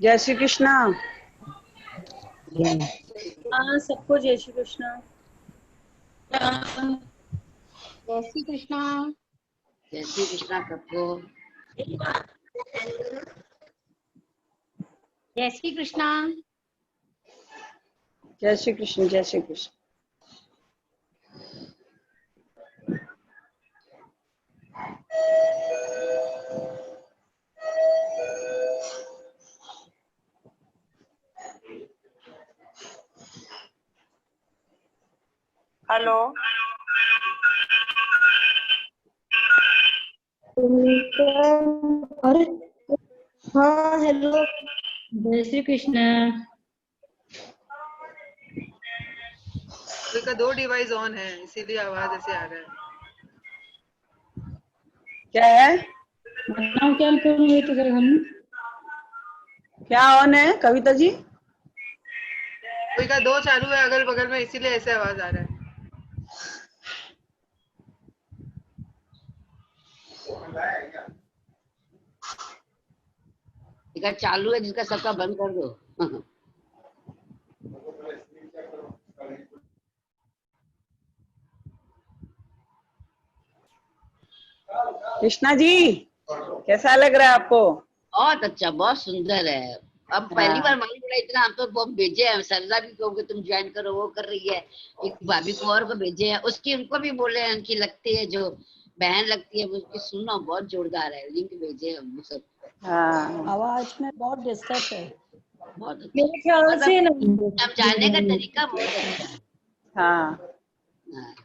जय श्री कृष्णा। हाँ, सबको जय श्री कृष्णा। जय श्री कृष्णा। जय श्री कृष्णा सबको। जय श्री कृष्णा। जय श्री कृष्ण। जय श्री कृष्ण। हेलो। अरे हाँ, हेलो। जय श्री कृष्णा। का 2 डिवाइस ऑन है इसीलिए आवाज ऐसे आ रहा है। क्या है? नाम क्या करूँगी तो घर में क्या ऑन है कविता जी? कोई का 2 चालू है अगल बगल में इसीलिए ऐसे आवाज आ रहा है। टिकट चालू है जिसका सबका बंद कर दो। कृष्णा जी, कैसा लग रहा है आपको? बहुत अच्छा, बहुत सुंदर है। अब पहली बार मालूम पड़ा इतना। हम तो वो भेजे हैं, सरला भी कहोगे तुम ज्वाइन करो, वो कर रही है। एक भाभी को और को भेजे हैं, उसकी उनको भी बोले हैं, उनकी लगती है जो बहन लगती है उसकी सुनना बहुत जोरदार है। लिंक भेजे हैं हम सब। हाँ, आवाज में बहुत डिस्टर्ब है। बहुत अच्छा, मेरे ख्याल से नहीं। समझाने का तरीका बहुत अच्छा है। हाँ। हाँ।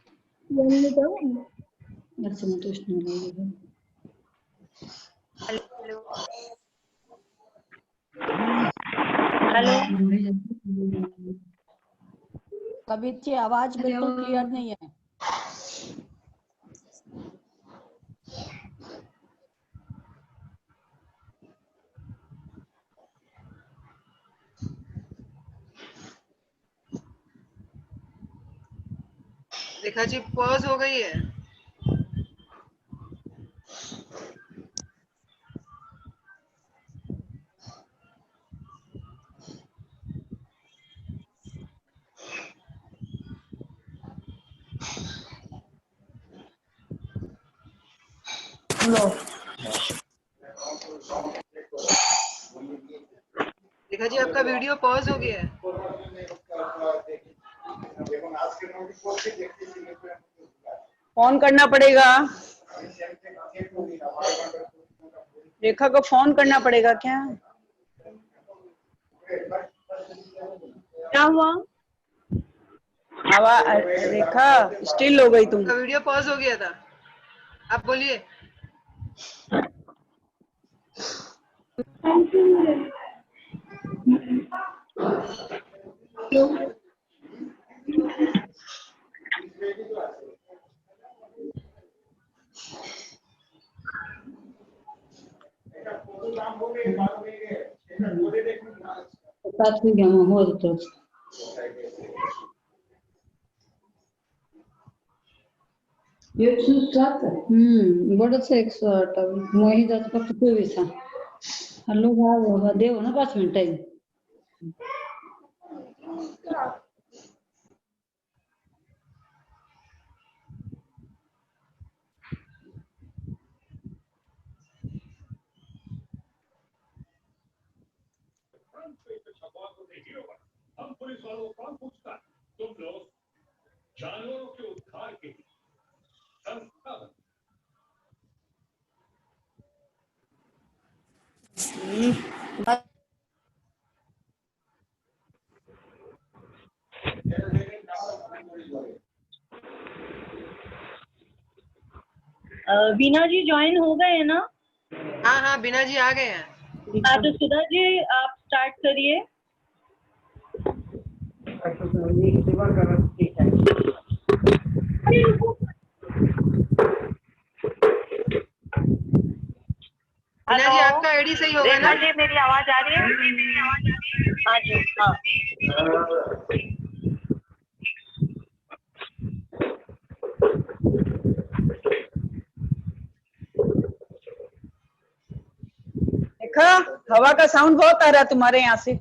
हेलो। कविता जी, आवाज बिल्कुल क्लियर नहीं है। रेखा जी पॉज हो गई है। रेखा जी आपका वीडियो पॉज हो गया है। फोन करना पड़ेगा। रेखा को फोन करना पड़ेगा क्या? क्या हुआ? आवाज रेखा स्टिल हो गई तुम। आपका वीडियो पॉज हो गया था, आप बोलिए। बडच 108 मोही जात फक्त 24 हॅलो बाबा देव ना 5 मिनिट टाइम हम पुलिस वालों कौन पूछता है? तुम लोग जानवरों के उद्धार के लिए संस्था बनो। बीना जी ज्वाइन हो गए हैं ना? हाँ हाँ, बीना जी आ गए हैं। हाँ, तो सुधा जी आप स्टार्ट करिए। बीना जी आपका आईडी सही होगा ना? रेखा जी मेरी आवाज आ रही है? हाँ जी, हाँ। रेखा हवा का साउंड बहुत आ रहा है तुम्हारे यहाँ से।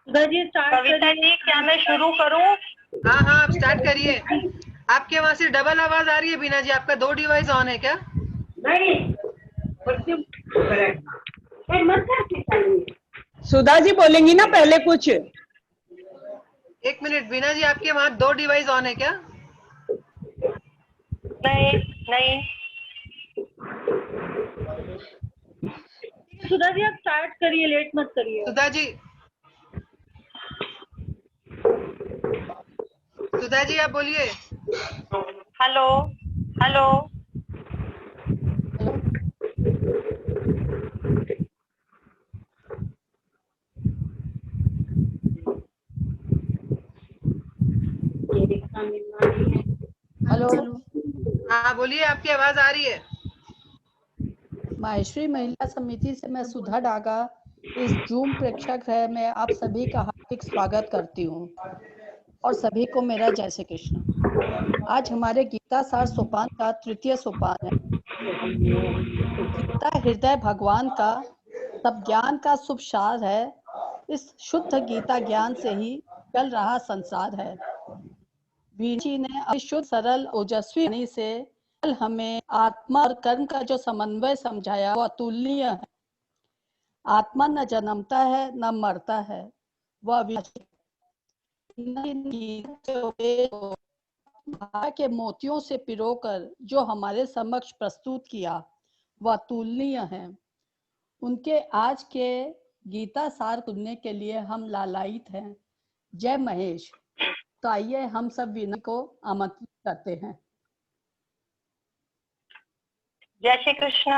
कविता जी, क्या मैं शुरू करूं? हाँ हाँ, आप स्टार्ट करिए। आपके वहाँ से डबल आवाज आ रही है बीना जी, आपका 2 डिवाइस ऑन है क्या? सुधा जी बोलेंगी ना पहले कुछ। 1 मिनट बीना जी, आपके वहाँ 2 डिवाइस ऑन है क्या? नहीं नहीं। सुधा जी आप स्टार्ट करिए, लेट मत करिए। सुधा जी आप बोलिए। Hello hello. हेलो, हाँ बोलिए, आपकी आवाज आ रही है। माहेश्वरी महिला समिति से मैं सुधा डागा इस जूम प्रेक्षागृह में आप सभी का हार्दिक स्वागत करती हूँ और सभी को मेरा जय श्री कृष्ण। आज हमारे गीता सार सोपान का तृतीय सोपान है। गीता हृदय भगवान का सब ज्ञान का शुभ सार है। इस शुद्ध गीता ज्ञान से ही चल रहा संसार है। वीर जी ने अपनी शुद्ध सरल ओजस्वी वाणी से कल हमें आत्मा और कर्म का जो समन्वय समझाया वो अतुलनीय है। आत्मा न जन्मता है न मरता है, वह के मोतियों से पिरोकर जो हमारे समक्ष प्रस्तुत किया वह अतुलनीय है। उनके आज के गीता सार सुनने के लिए हम लालायित हैं। जय महेश। तो आइए हम सब विनय को आमंत्रित करते हैं। जय श्री कृष्ण।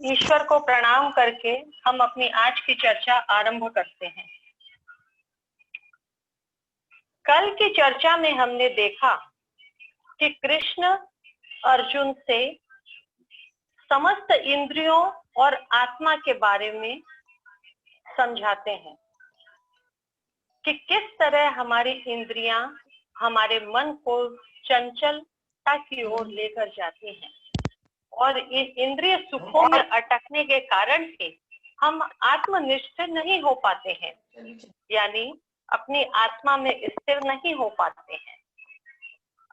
ईश्वर को प्रणाम करके हम अपनी आज की चर्चा आरंभ करते हैं। कल की चर्चा में हमने देखा कि कृष्ण अर्जुन से समस्त इंद्रियों और आत्मा के बारे में समझाते हैं कि किस तरह हमारी इंद्रियां हमारे मन को चंचलता की ओर लेकर जाती हैं और इन इंद्रिय सुखों में अटकने के कारण से हम आत्मनिष्ठ नहीं हो पाते हैं, यानी अपनी आत्मा में स्थिर नहीं हो पाते हैं।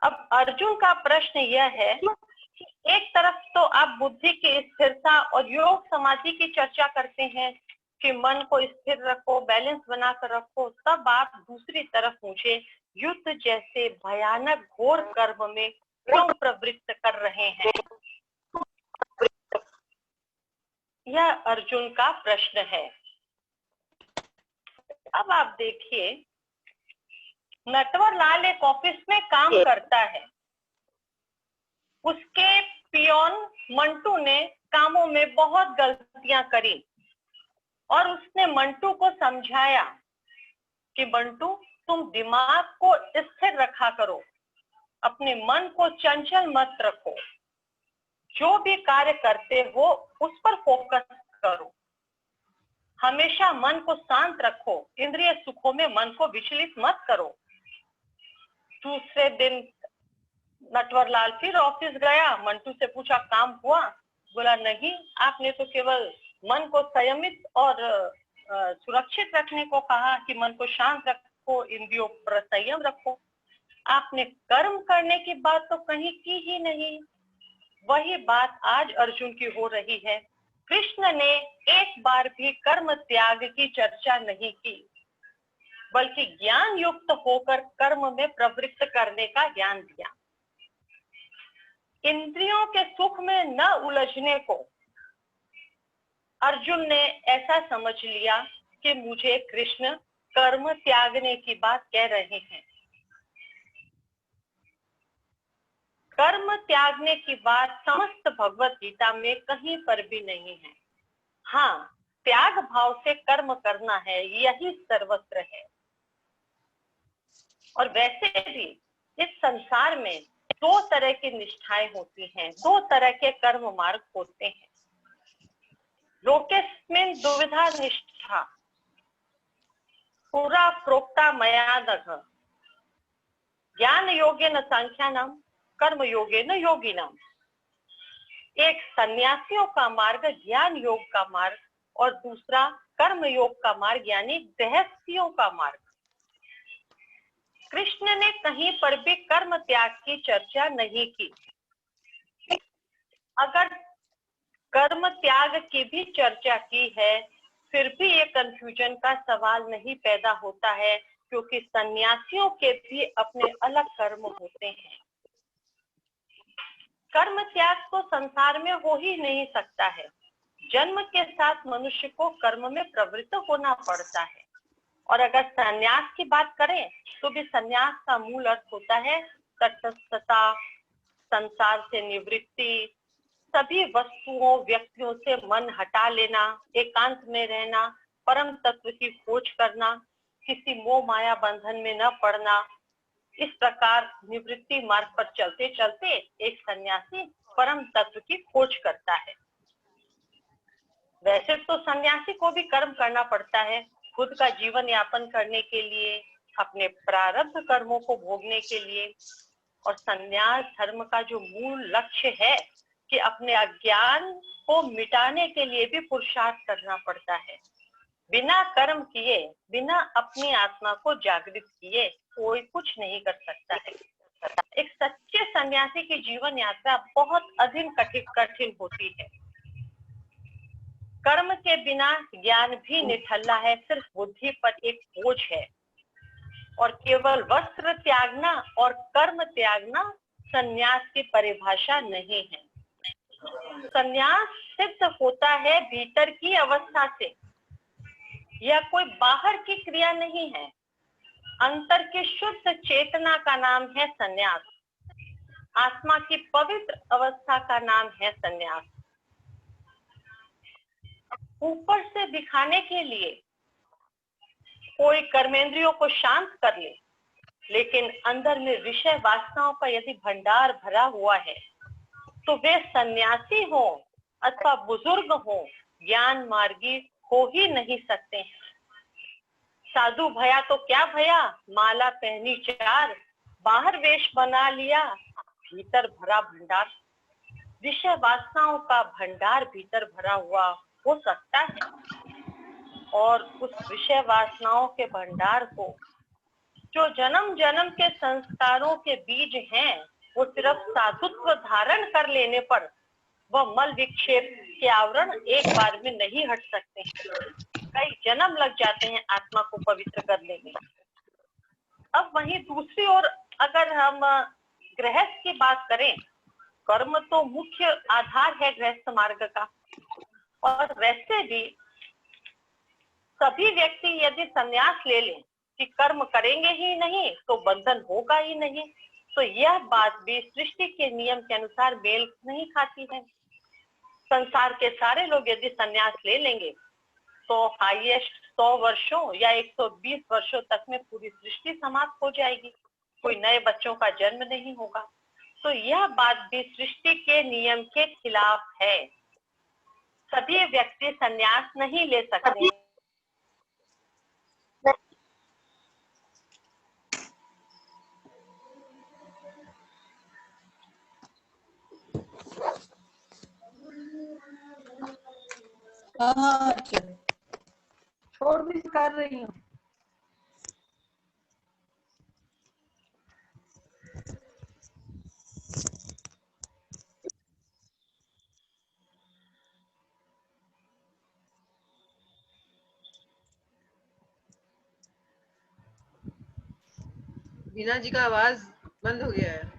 अब अर्जुन का प्रश्न यह है कि एक तरफ तो आप बुद्धि की स्थिरता और योग समाधि की चर्चा करते हैं कि मन को स्थिर रखो, बैलेंस बनाकर रखो, तब आप दूसरी तरफ मुझे युद्ध जैसे भयानक घोर कर्म में क्यों प्रवृत्त कर रहे हैं? यह अर्जुन का प्रश्न है। अब आप देखिए, नटवर लाल एक ऑफिस में काम करता है। उसके पियोन मंटू ने कामों में बहुत गलतियां करी और उसने मंटू को समझाया कि मंटू, तुम दिमाग को स्थिर रखा करो, अपने मन को चंचल मत रखो, जो भी कार्य करते हो उस पर फोकस करो, हमेशा मन को शांत रखो, इंद्रिय सुखों में मन को विचलित मत करो। दूसरे दिन नटवर लाल फिर ऑफिस गया, मंटू से पूछा काम हुआ? बोला नहीं, आपने तो केवल मन को संयमित और सुरक्षित रखने को कहा कि मन को शांत रखो, इंद्रियों पर संयम रखो। आपने कर्म करने की बात तो कहीं की ही नहीं। वही बात आज अर्जुन की हो रही है। कृष्ण ने एक बार भी कर्म त्याग की चर्चा नहीं की, बल्कि ज्ञान युक्त होकर कर्म में प्रवृत्त करने का ज्ञान दिया। इंद्रियों के सुख में न उलझने को अर्जुन ने ऐसा समझ लिया कि मुझे कृष्ण कर्म त्यागने की बात कह रहे हैं। कर्म त्यागने की बात समस्त भगवत गीता में कहीं पर भी नहीं है। हाँ, त्याग भाव से कर्म करना है, यही सर्वत्र है। और वैसे भी इस संसार में दो तरह की निष्ठाएं होती हैं, दो तरह के कर्म मार्ग होते हैं। लोकेस्मिन् द्विविधा निष्ठा, पुरा प्रोक्ता मया नघ ज्ञान योगेन सांख्यानाम कर्म योगेन योगिनाम। एक सन्यासियों का मार्ग ज्ञान योग का मार्ग और दूसरा कर्म योग का मार्ग यानी गृहस्थियों का मार्ग। कृष्ण ने कहीं पर भी कर्म त्याग की चर्चा नहीं की। अगर कर्म त्याग की भी चर्चा की है फिर भी ये कंफ्यूजन का सवाल नहीं पैदा होता है, क्योंकि सन्यासियों के भी अपने अलग कर्म होते हैं। कर्म त्याग तो संसार में हो ही नहीं सकता है। जन्म के साथ मनुष्य को कर्म में प्रवृत्त होना पड़ता है। और अगर संन्यास की बात करें तो भी संन्यास का मूल अर्थ होता है तटस्थता, संसार से निवृत्ति, सभी वस्तुओं व्यक्तियों से मन हटा लेना, एकांत में रहना, परम तत्व की खोज करना, किसी मोह माया बंधन में न पड़ना। इस प्रकार निवृत्ति मार्ग पर चलते चलते एक सन्यासी परम तत्व की खोज करता है। वैसे तो सन्यासी को भी कर्म करना पड़ता है, खुद का जीवन यापन करने के लिए, अपने प्रारब्ध कर्मों को भोगने के लिए। और सन्यास धर्म का जो मूल लक्ष्य है कि अपने अज्ञान को मिटाने के लिए भी पुरुषार्थ करना पड़ता है। बिना कर्म किए, बिना अपनी आत्मा को जागृत किए कोई कुछ नहीं कर सकता है। एक सच्चे सन्यासी की जीवन यात्रा बहुत अधिक कठिन होती है। कर्म के बिना ज्ञान भी निठल्ला है, सिर्फ बुद्धि पर एक बोझ है। और केवल वस्त्र त्यागना और कर्म त्यागना सन्यास की परिभाषा नहीं है। सन्यास सिद्ध होता है भीतर की अवस्था से, यह कोई बाहर की क्रिया नहीं है। अंतर की शुद्ध चेतना का नाम है सन्यास। आत्मा की पवित्र अवस्था का नाम है सन्यास। ऊपर से दिखाने के लिए कोई कर्मेंद्रियों को शांत कर ले, लेकिन अंदर में विषय वासनाओं का यदि भंडार भरा हुआ है तो वे सन्यासी हो अथवा बुजुर्ग हो, ज्ञान मार्गी हो ही नहीं सकते हैं। साधु भया तो क्या भया, माला पहनी चार, बाहर वेश बना लिया, भीतर भरा भंडार। विषय वासनाओं का भंडार भीतर भरा हुआ हो सकता है, और उस विषय वासनाओं के भंडार को जो जन्म जन्म के संस्कारों के बीज हैं, वो सिर्फ साधुत्व धारण कर लेने पर वह मल विक्षेप के आवरण एक बार में नहीं हट सकते हैं। कई जन्म लग जाते हैं आत्मा को पवित्र करने में। अब वहीं दूसरी ओर अगर हम गृहस्थ की बात करें, कर्म तो मुख्य आधार है गृहस्थ मार्ग का। और वैसे भी सभी व्यक्ति यदि संन्यास ले लें कि कर्म करेंगे ही नहीं तो बंधन होगा ही नहीं, तो यह बात भी सृष्टि के नियम के अनुसार मेल नहीं खाती है। संसार के सारे लोग यदि संन्यास ले लेंगे तो हाईएस्ट 100 वर्षों या 120 वर्षों तक में पूरी सृष्टि समाप्त हो जाएगी, कोई नए बच्चों का जन्म नहीं होगा। तो यह बात भी सृष्टि के नियम के खिलाफ है। सभी व्यक्ति संन्यास नहीं ले सकते। हाँ छोड़ भी कर रही हूँ। बीना जी का आवाज बंद हो गया है।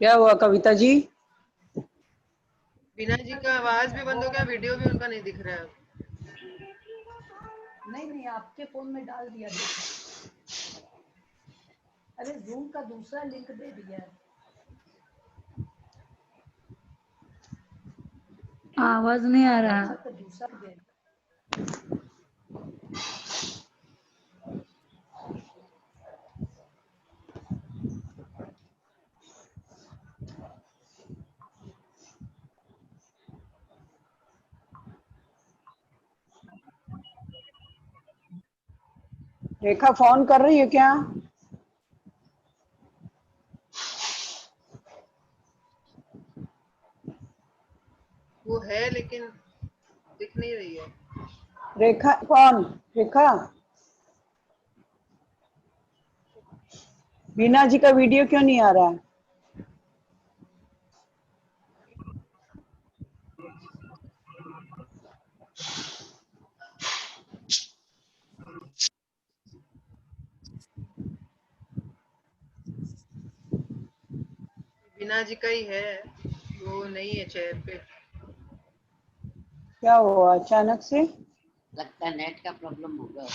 क्या हुआ कविता जी? बीना जी का आवाज भी बंद हो गया, वीडियो भी उनका नहीं दिख रहा है। नहीं आपके फोन में डाल दिया। अरे जूम का दूसरा लिंक दे दिया है। आवाज नहीं आ रहा। तो दूसरा दे दिया। रेखा फोन कर रही है क्या? वो है लेकिन दिख नहीं रही है। रेखा कौन? रेखा? बीना जी का वीडियो क्यों नहीं आ रहा है? बीना जी का ही है, वो नहीं है चेयर पे। क्या हुआ अचानक से? लगता है नेट का प्रॉब्लम होगा।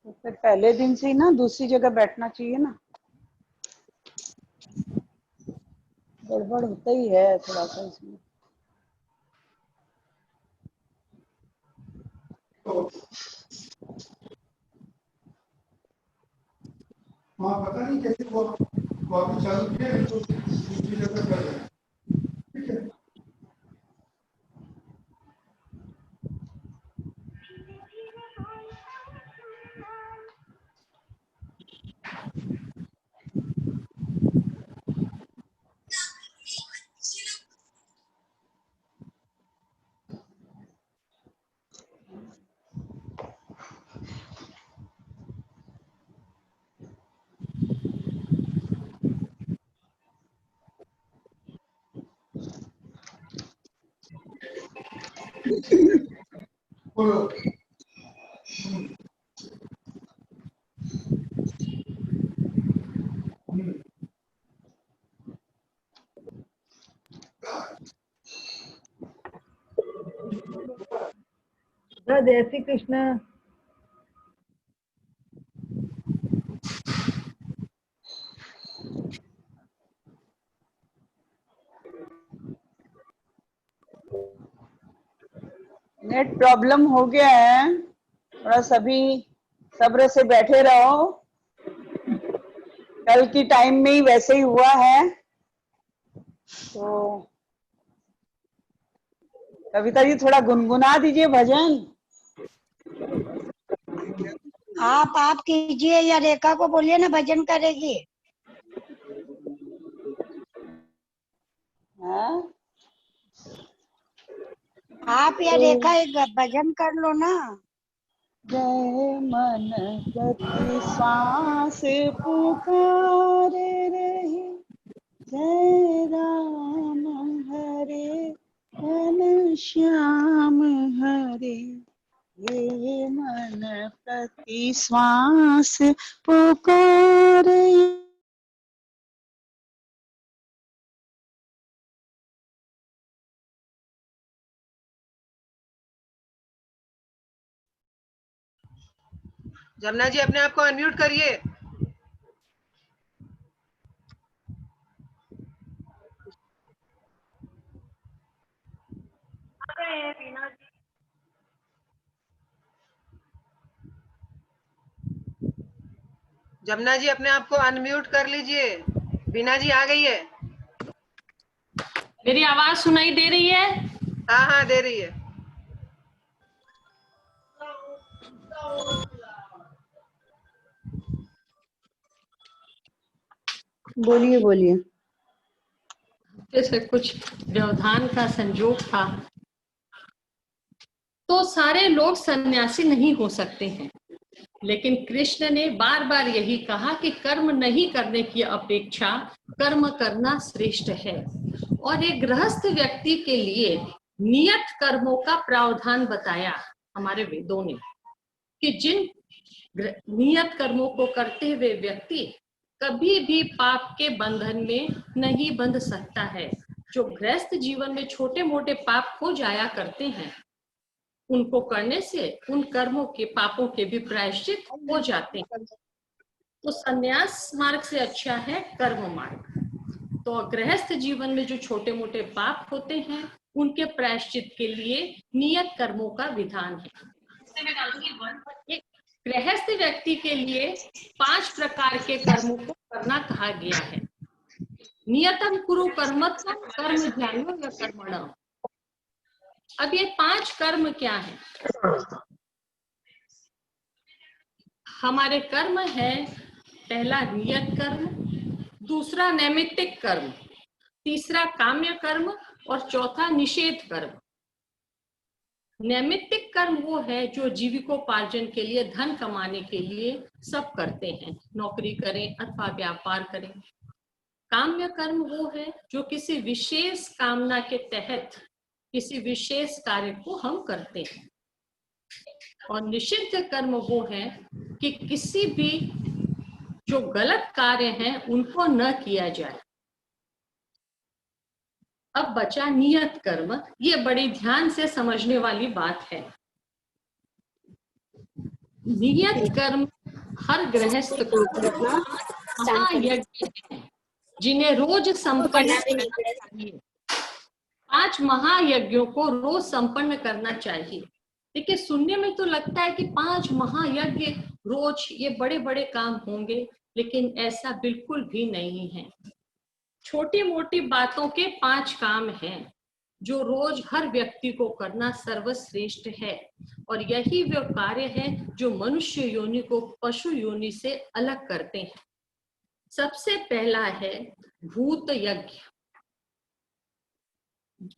तो फिर पहले दिन से ही ना दूसरी जगह बैठना चाहिए ना। गड़बड़ होता ही है थोड़ा सा इसमें। वहाँ पता नहीं कैसे वो अभी चालू किया है तो दूसरी जगह कर रहे हैं। ठीक है। बोलो। जय श्री कृष्ण। नेट प्रॉब्लम हो गया है थोड़ा, सभी सब्र से बैठे रहो। कल की टाइम में ही वैसे ही हुआ है। तो कविता जी थोड़ा गुनगुना दीजिए भजन। आप कीजिए या रेखा को बोलिए ना, भजन करेगी। हाँ? आप या रेखा एक भजन कर लो ना। जय मन प्रति श्वास पुकारे रहे, जय राम हरे घन श्याम हरे। ये मन प्रति श्वास पुकारे। जमुना जी अपने आप को अनम्यूट करिए। बीना जी। जमुना जी अपने आप को अनम्यूट कर लीजिए। बीना जी आ गई है। मेरी आवाज सुनाई दे रही है? हाँ हाँ दे रही है। बोलिए बोलिए। जैसे कुछ व्यवधान का संयोग था, तो सारे लोग सन्यासी नहीं हो सकते हैं, लेकिन कृष्ण ने बार बार यही कहा कि कर्म नहीं करने की अपेक्षा कर्म करना श्रेष्ठ है। और एक गृहस्थ व्यक्ति के लिए नियत कर्मों का प्रावधान बताया हमारे वेदों ने, कि जिन नियत कर्मों को करते हुए व्यक्ति कभी भी पाप के बंधन में नहीं बंध सकता है। जो गृहस्थ जीवन में छोटे मोटे पाप हो जाया करते हैं, उनको करने से उन कर्मों के पापों के भी प्रायश्चित हो जाते हैं। तो संन्यास मार्ग से अच्छा है कर्म मार्ग। तो गृहस्थ जीवन में जो छोटे मोटे पाप होते हैं, उनके प्रायश्चित के लिए नियत कर्मों का विधान है। एक गृहस्थ व्यक्ति के लिए 5 प्रकार के कर्मों को करना कहा गया है। नियतम कुरु कर्मत्वं कर्म ध्यानो या कर्मणः। अब ये 5 कर्म क्या है? हमारे कर्म है, पहला नियत कर्म, दूसरा नैमित्तिक कर्म, तीसरा काम्य कर्म और चौथा निषेध कर्म। नैमित्तिक कर्म वो है जो जीविकोपार्जन के लिए, धन कमाने के लिए सब करते हैं, नौकरी करें अथवा व्यापार करें। काम्य कर्म वो है जो किसी विशेष कामना के तहत किसी विशेष कार्य को हम करते हैं। और निषिद्ध कर्म वो है कि किसी भी जो गलत कार्य हैं उनको न किया जाए। अब बचा नियत कर्म। ये बड़ी ध्यान से समझने वाली बात है। नियत कर्म हर गृहस्थ को महायज्ञ है जिन्हें रोज संपन्न करना चाहिए। 5 महायज्ञों को रोज संपन्न करना चाहिए। देखिए, सुनने में तो लगता है कि 5 महायज्ञ रोज ये बड़े बड़े काम होंगे, लेकिन ऐसा बिल्कुल भी नहीं है। छोटी मोटी बातों के 5 काम हैं जो रोज हर व्यक्ति को करना सर्वश्रेष्ठ है। और यही वो कार्य है जो मनुष्य योनि को पशु योनि से अलग करते हैं। सबसे पहला है भूत यज्ञ,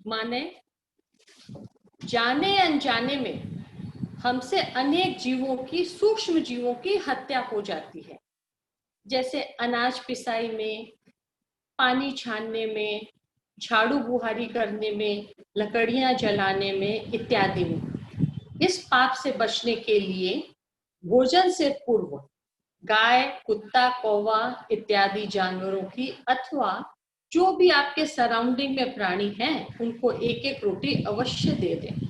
माने जाने अनजाने में हमसे अनेक जीवों की, सूक्ष्म जीवों की हत्या हो जाती है। जैसे अनाज पिसाई में, पानी छानने में, झाड़ू बुहारी करने में, लकड़ियां जलाने में इत्यादि में। इस पाप से बचने के लिए भोजन से पूर्व गाय, कुत्ता, कौवा इत्यादि जानवरों की अथवा जो भी आपके सराउंडिंग में प्राणी हैं उनको एक एक रोटी अवश्य दे दें।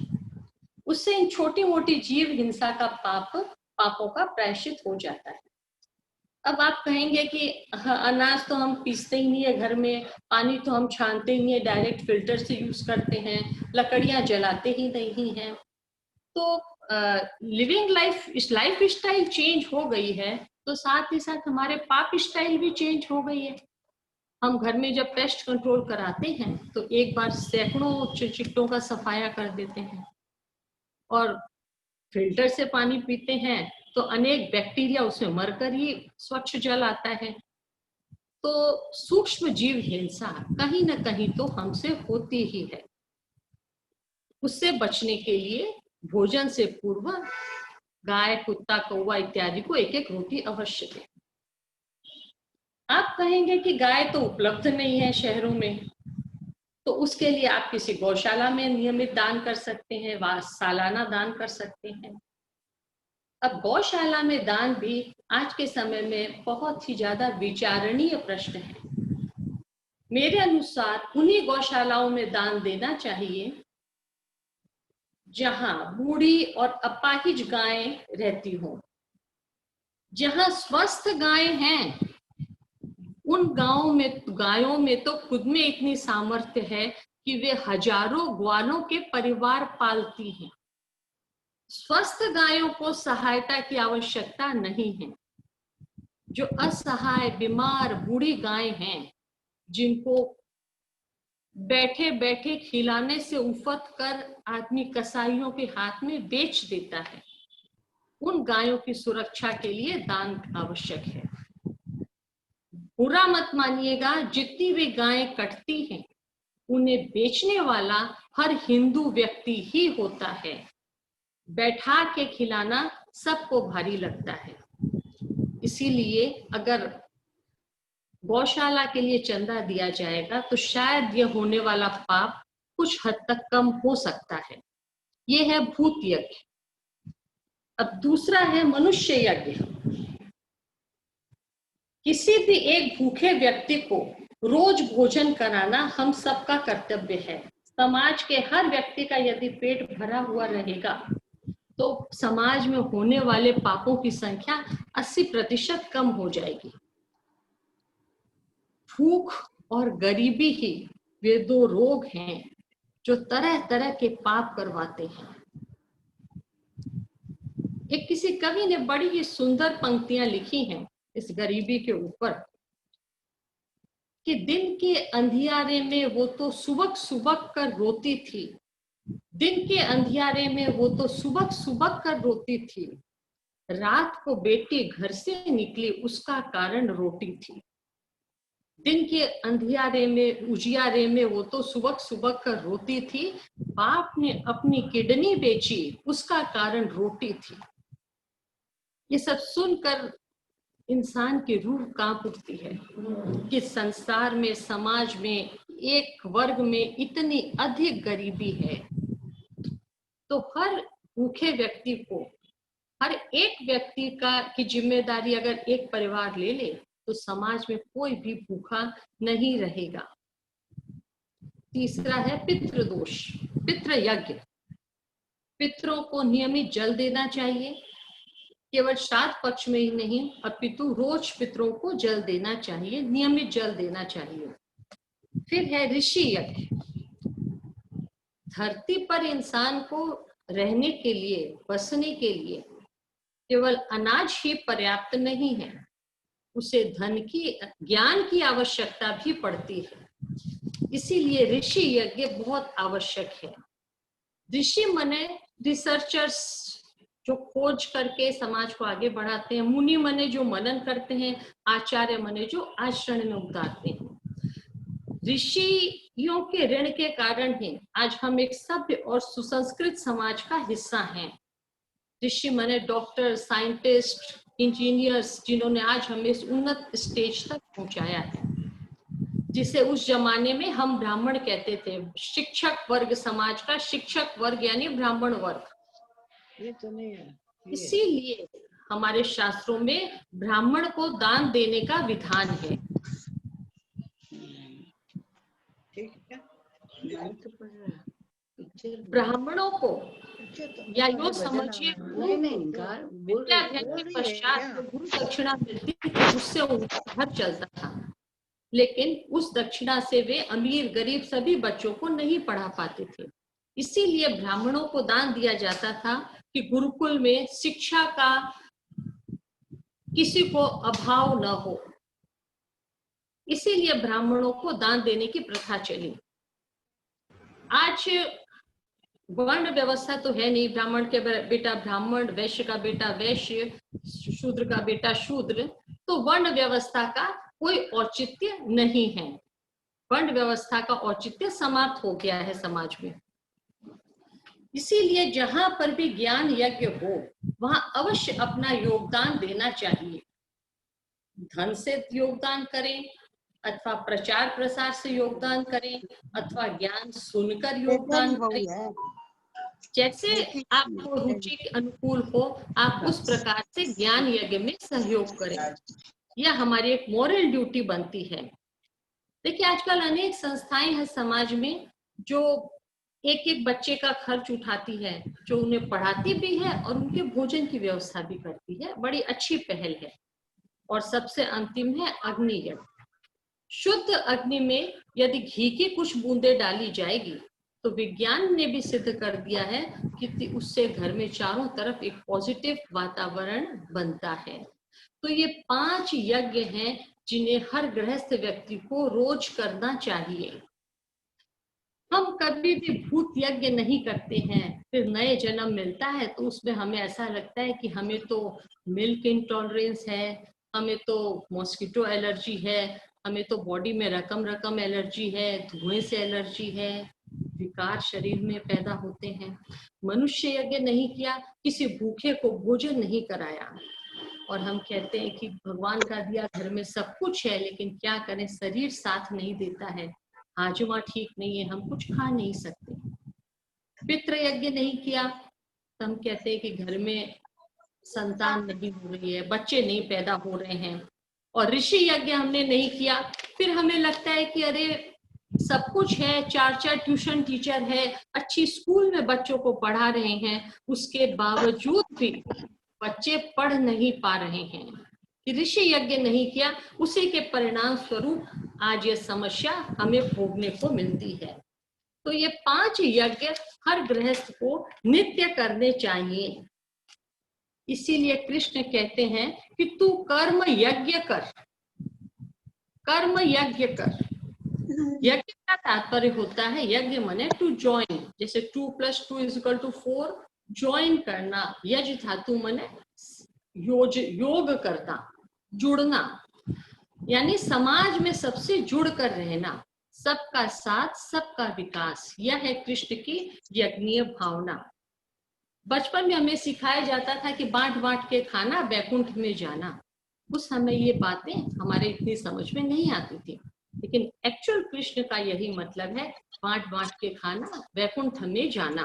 उससे इन छोटी मोटी जीव हिंसा का पापों का प्रायश्चित हो जाता है। अब आप कहेंगे कि अनाज तो हम पीसते ही नहीं है घर में, पानी तो हम छानते ही नहीं है, डायरेक्ट फिल्टर से यूज करते हैं, लकड़ियां जलाते ही नहीं हैं। तो लिविंग लाइफ स्टाइल चेंज हो गई है, तो साथ ही साथ हमारे पाप स्टाइल भी चेंज हो गई है। हम घर में जब पेस्ट कंट्रोल कराते हैं तो एक बार सैकड़ों चिट्टों का सफाया कर देते हैं, और फिल्टर से पानी पीते हैं तो अनेक बैक्टीरिया उसमें मरकर ही स्वच्छ जल आता है। तो सूक्ष्म जीव हिंसा कहीं ना कहीं तो हमसे होती ही है। उससे बचने के लिए भोजन से पूर्व गाय, कुत्ता, कौवा इत्यादि को एक एक रोटी अवश्य दें। आप कहेंगे कि गाय तो उपलब्ध नहीं है शहरों में, तो उसके लिए आप किसी गौशाला में नियमित दान कर सकते हैं, व सालाना दान कर सकते हैं। अब गौशाला में दान भी आज के समय में बहुत ही ज्यादा विचारणीय प्रश्न है। मेरे अनुसार उन्हीं गौशालाओं में दान देना चाहिए जहां बूढ़ी और अपाहिज गायें रहती हों। जहां स्वस्थ गायें हैं उन गायों में तो खुद में इतनी सामर्थ्य है कि वे हजारों ग्वालों के परिवार पालती हैं। स्वस्थ गायों को सहायता की आवश्यकता नहीं है। जो असहाय, बीमार, बूढ़ी गायें हैं जिनको बैठे बैठे खिलाने से उफत कर आदमी कसाईयों के हाथ में बेच देता है, उन गायों की सुरक्षा के लिए दान आवश्यक है। बुरा मत मानिएगा, जितनी भी गायें कटती हैं उन्हें बेचने वाला हर हिंदू व्यक्ति ही होता है। बैठा के खिलाना सबको भारी लगता है। इसीलिए अगर गौशाला के लिए चंदा दिया जाएगा तो शायद यह होने वाला पाप कुछ हद तक कम हो सकता है। यह है भूत यज्ञ। अब दूसरा है मनुष्य यज्ञ। किसी भी एक भूखे व्यक्ति को रोज भोजन कराना हम सबका कर्तव्य है। समाज के हर व्यक्ति का यदि पेट भरा हुआ रहेगा तो समाज में होने वाले पापों की संख्या 80% कम हो जाएगी। भूख और गरीबी ही वे 2 रोग हैं जो तरह तरह के पाप करवाते हैं। एक किसी कवि ने बड़ी ही सुंदर पंक्तियां लिखी हैं इस गरीबी के ऊपर कि दिन के अंधियारे में वो तो सुबक सुबक कर रोती थी, दिन के अंधियारे में वो तो सुबक सुबक कर रोती थी, रात को बेटी घर से निकली, उसका कारण रोटी थी। दिन के अंधियारे में, उजियारे में वो तो सुबह सुबह का रोटी थी। बाप ने अपनी किडनी बेची, उसका कारण रोटी थी। ये सब सुनकर इंसान की रूह कांप उठती है कि संसार में, समाज में, एक वर्ग में इतनी अधिक गरीबी है। तो हर भूखे व्यक्ति को, हर एक व्यक्ति की जिम्मेदारी अगर एक परिवार ले ले तो समाज में कोई भी भूखा नहीं रहेगा। तीसरा है पितृदोष, पितृ यज्ञ। पितरों को नियमित जल देना चाहिए, केवल श्राद्ध पक्ष में ही नहीं, अपितु रोज पितरों को जल देना चाहिए, नियमित जल देना चाहिए। फिर है ऋषि यज्ञ। धरती पर इंसान को रहने के लिए, बसने के लिए केवल अनाज ही पर्याप्त नहीं है, उसे धन की, ज्ञान की आवश्यकता भी पड़ती है। इसीलिए ऋषि यज्ञ बहुत आवश्यक है। ऋषि मने रिसर्चर्स, जो खोज करके समाज को आगे बढ़ाते हैं। मुनि मने जो मनन करते हैं। आचार्य मने जो आचरण में उतारते हैं। ऋषियों के ऋण के कारण ही आज हम एक सभ्य और सुसंस्कृत समाज का हिस्सा हैं। ऋषि मने डॉक्टर, साइंटिस्ट, इंजीनियर्स, जिन्होंने आज हमें इस उन्नत स्टेज तक पहुंचाया है, जिसे उस जमाने में हम ब्राह्मण कहते थे। शिक्षक वर्ग, समाज का शिक्षक वर्ग यानी ब्राह्मण वर्ग। ये तो नहीं है। इसीलिए हमारे शास्त्रों में ब्राह्मण को दान देने का विधान है। ठीक है, ब्राह्मणों को या यूं समझिए, पश्चात गुरु दक्षिणा मिलती थी, उससे उनका घर चलता था। लेकिन उस दक्षिणा से वे अमीर गरीब सभी बच्चों को नहीं पढ़ा पाते थे। इसीलिए ब्राह्मणों को दान दिया जाता था कि गुरुकुल में शिक्षा का किसी को अभाव न हो। इसीलिए ब्राह्मणों को दान देने की प्रथा चली। आज वर्ण व्यवस्था तो है नहीं, ब्राह्मण के बेटा ब्राह्मण, वैश्य का बेटा वैश्य, शूद्र का बेटा शूद्र, तो वर्ण व्यवस्था का कोई औचित्य नहीं है। वर्ण व्यवस्था का औचित्य समाप्त हो गया है समाज में। इसीलिए जहां पर भी ज्ञान यज्ञ हो वहां अवश्य अपना योगदान देना चाहिए। धन से योगदान करें, अथवा प्रचार प्रसार से योगदान करें, अथवा ज्ञान सुनकर योगदान करें। जैसे आपको रुचि के अनुकूल हो, आप उस प्रकार से ज्ञान यज्ञ में सहयोग करें। यह हमारी एक मॉरल ड्यूटी बनती है। देखिए, आजकल अनेक संस्थाएं हैं समाज में जो एक एक बच्चे का खर्च उठाती है, जो उन्हें पढ़ाती भी है और उनके भोजन की व्यवस्था भी करती है। बड़ी अच्छी पहल है। और सबसे अंतिम है अग्नि यज्ञ। शुद्ध अग्नि में यदि घी की कुछ बूंदें डाली जाएगी तो विज्ञान ने भी सिद्ध कर दिया है कि उससे घर में चारों तरफ एक पॉजिटिव वातावरण बनता है। तो ये 5 यज्ञ हैं जिन्हें हर गृहस्थ व्यक्ति को रोज करना चाहिए। हम कभी भी भूत यज्ञ नहीं करते हैं, फिर नए जन्म मिलता है तो उसमें हमें ऐसा लगता है कि हमें तो मिल्क इंटॉलरेंस है, हमें तो मॉस्किटो एलर्जी है, हमें तो बॉडी में रकम एलर्जी है, धुएं से एलर्जी है, विकार शरीर में पैदा होते हैं। मनुष्य यज्ञ नहीं किया, किसी भूखे को भोजन नहीं कराया, और हम कहते हैं कि भगवान का दिया घर में सब कुछ है, लेकिन क्या करें, शरीर साथ नहीं देता है, हाजमा ठीक नहीं है, हम कुछ खा नहीं सकते। पितृ यज्ञ नहीं किया तो हम कहते हैं कि घर में संतान नहीं हो रही है, बच्चे नहीं पैदा हो रहे हैं। और ऋषि यज्ञ हमने नहीं किया, फिर हमें लगता है कि अरे सब कुछ है, 4 ट्यूशन टीचर है, अच्छी स्कूल में बच्चों को पढ़ा रहे हैं, उसके बावजूद भी बच्चे पढ़ नहीं पा रहे हैं कि ऋषि यज्ञ नहीं किया। उसी के परिणाम स्वरूप आज ये समस्या हमें भोगने को मिलती है। तो ये 5 यज्ञ हर गृहस्थ को नित्य करने चाहिए। इसीलिए कृष्ण कहते हैं कि तू कर्म यज्ञ कर, कर्म यज्ञ कर। यज्ञ का तात्पर्य होता है, यज्ञ माने टू ज्वाइन, जैसे 2 + 2 = 4, ज्वाइन करना। यज धातु माने योग करना, जुड़ना, यानी समाज में सबसे जुड़कर रहना, सबका साथ सबका विकास, यह है कृष्ण की यज्ञीय भावना। बचपन में हमें सिखाया जाता था कि बांट बांट के खाना, वैकुंठ में जाना। उस समय ये बातें हमारे इतनी समझ में नहीं आती थी, लेकिन एक्चुअल कृष्ण का यही मतलब है, बांट बांट के खाना, वैकुंठ में जाना।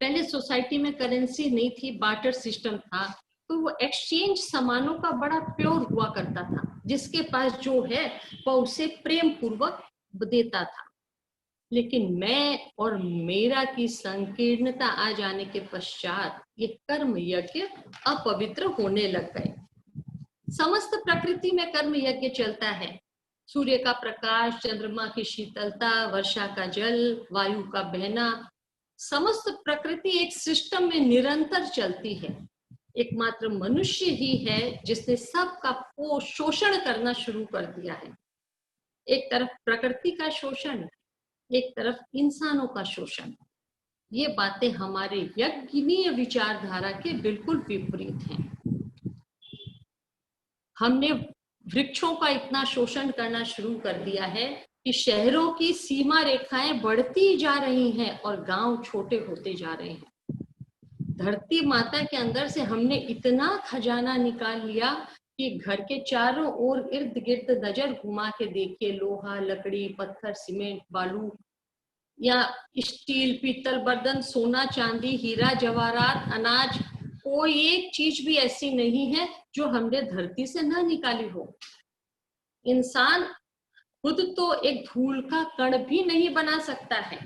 पहले सोसाइटी में करेंसी नहीं थी, बार्टर सिस्टम था, तो वो एक्सचेंज सामानों का बड़ा प्योर हुआ करता था। जिसके पास जो है वो उसे प्रेम पूर्वक देता था। लेकिन मैं और मेरा की संकीर्णता आ जाने के पश्चात ये कर्म यज्ञ अपवित्र होने लग गए। समस्त प्रकृति में कर्म यज्ञ चलता है। सूर्य का प्रकाश, चंद्रमा की शीतलता, वर्षा का जल, वायु का बहना, समस्त प्रकृति एक सिस्टम में निरंतर चलती है। एकमात्र मनुष्य ही है जिसने सबका शोषण करना शुरू कर दिया है। एक तरफ प्रकृति का शोषण, एक तरफ इंसानों का शोषण। ये बातें हमारे यज्ञीय विचारधारा के बिल्कुल विपरीत हैं। हमने वृक्षों का इतना शोषण करना शुरू कर दिया है कि शहरों की सीमा रेखाएं बढ़ती जा रही हैं और गांव छोटे होते जा रहे हैं। धरती माता के अंदर से हमने इतना खजाना निकाल लिया कि घर के चारों ओर इर्द गिर्द नजर घुमा के देखिए, लोहा, लकड़ी, पत्थर, सीमेंट, बालू या स्टील, पीतल, बर्तन, सोना, चांदी, हीरा, जवाहरात, अनाज, कोई एक चीज भी ऐसी नहीं है जो हमने धरती से न निकाली हो। इंसान खुद तो एक धूल का कण भी नहीं बना सकता है।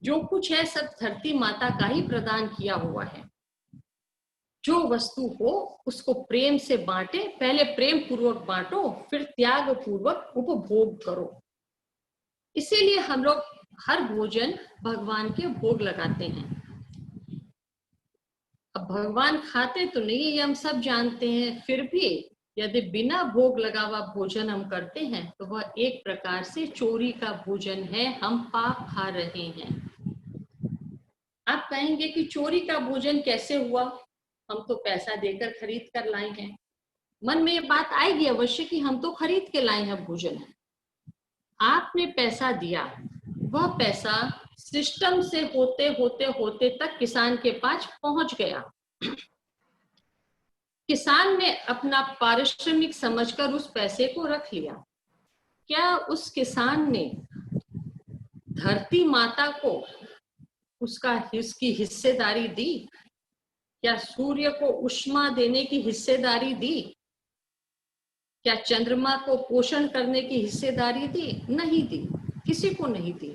जो कुछ है सब धरती माता का ही प्रदान किया हुआ है। जो वस्तु हो उसको प्रेम से बांटे, पहले प्रेम पूर्वक बांटो, फिर त्याग पूर्वक उपभोग करो। इसीलिए हम लोग हर भोजन भगवान के भोग लगाते हैं। अब भगवान खाते तो नहीं, ये हम सब जानते हैं, फिर भी यदि बिना भोग लगा हुआ भोजन हम करते हैं तो वह एक प्रकार से चोरी का भोजन है, हम पाप खा रहे हैं। आप कहेंगे कि चोरी का भोजन कैसे हुआ, हम तो पैसा देकर खरीद कर लाए हैं। मन में ये बात आएगी अवश्य कि हम तो खरीद के लाए हैं भोजन। आपने पैसा दिया, वह पैसा सिस्टम से होते होते होते तक किसान के पास पहुंच गया। किसान ने अपना पारिश्रमिक समझकर उस पैसे को रख लिया। क्या उस किसान ने धरती माता को उसकी हिस्सेदारी दी? क्या सूर्य को उष्मा देने की हिस्सेदारी दी? क्या चंद्रमा को पोषण करने की हिस्सेदारी दी? नहीं दी, किसी को नहीं दी।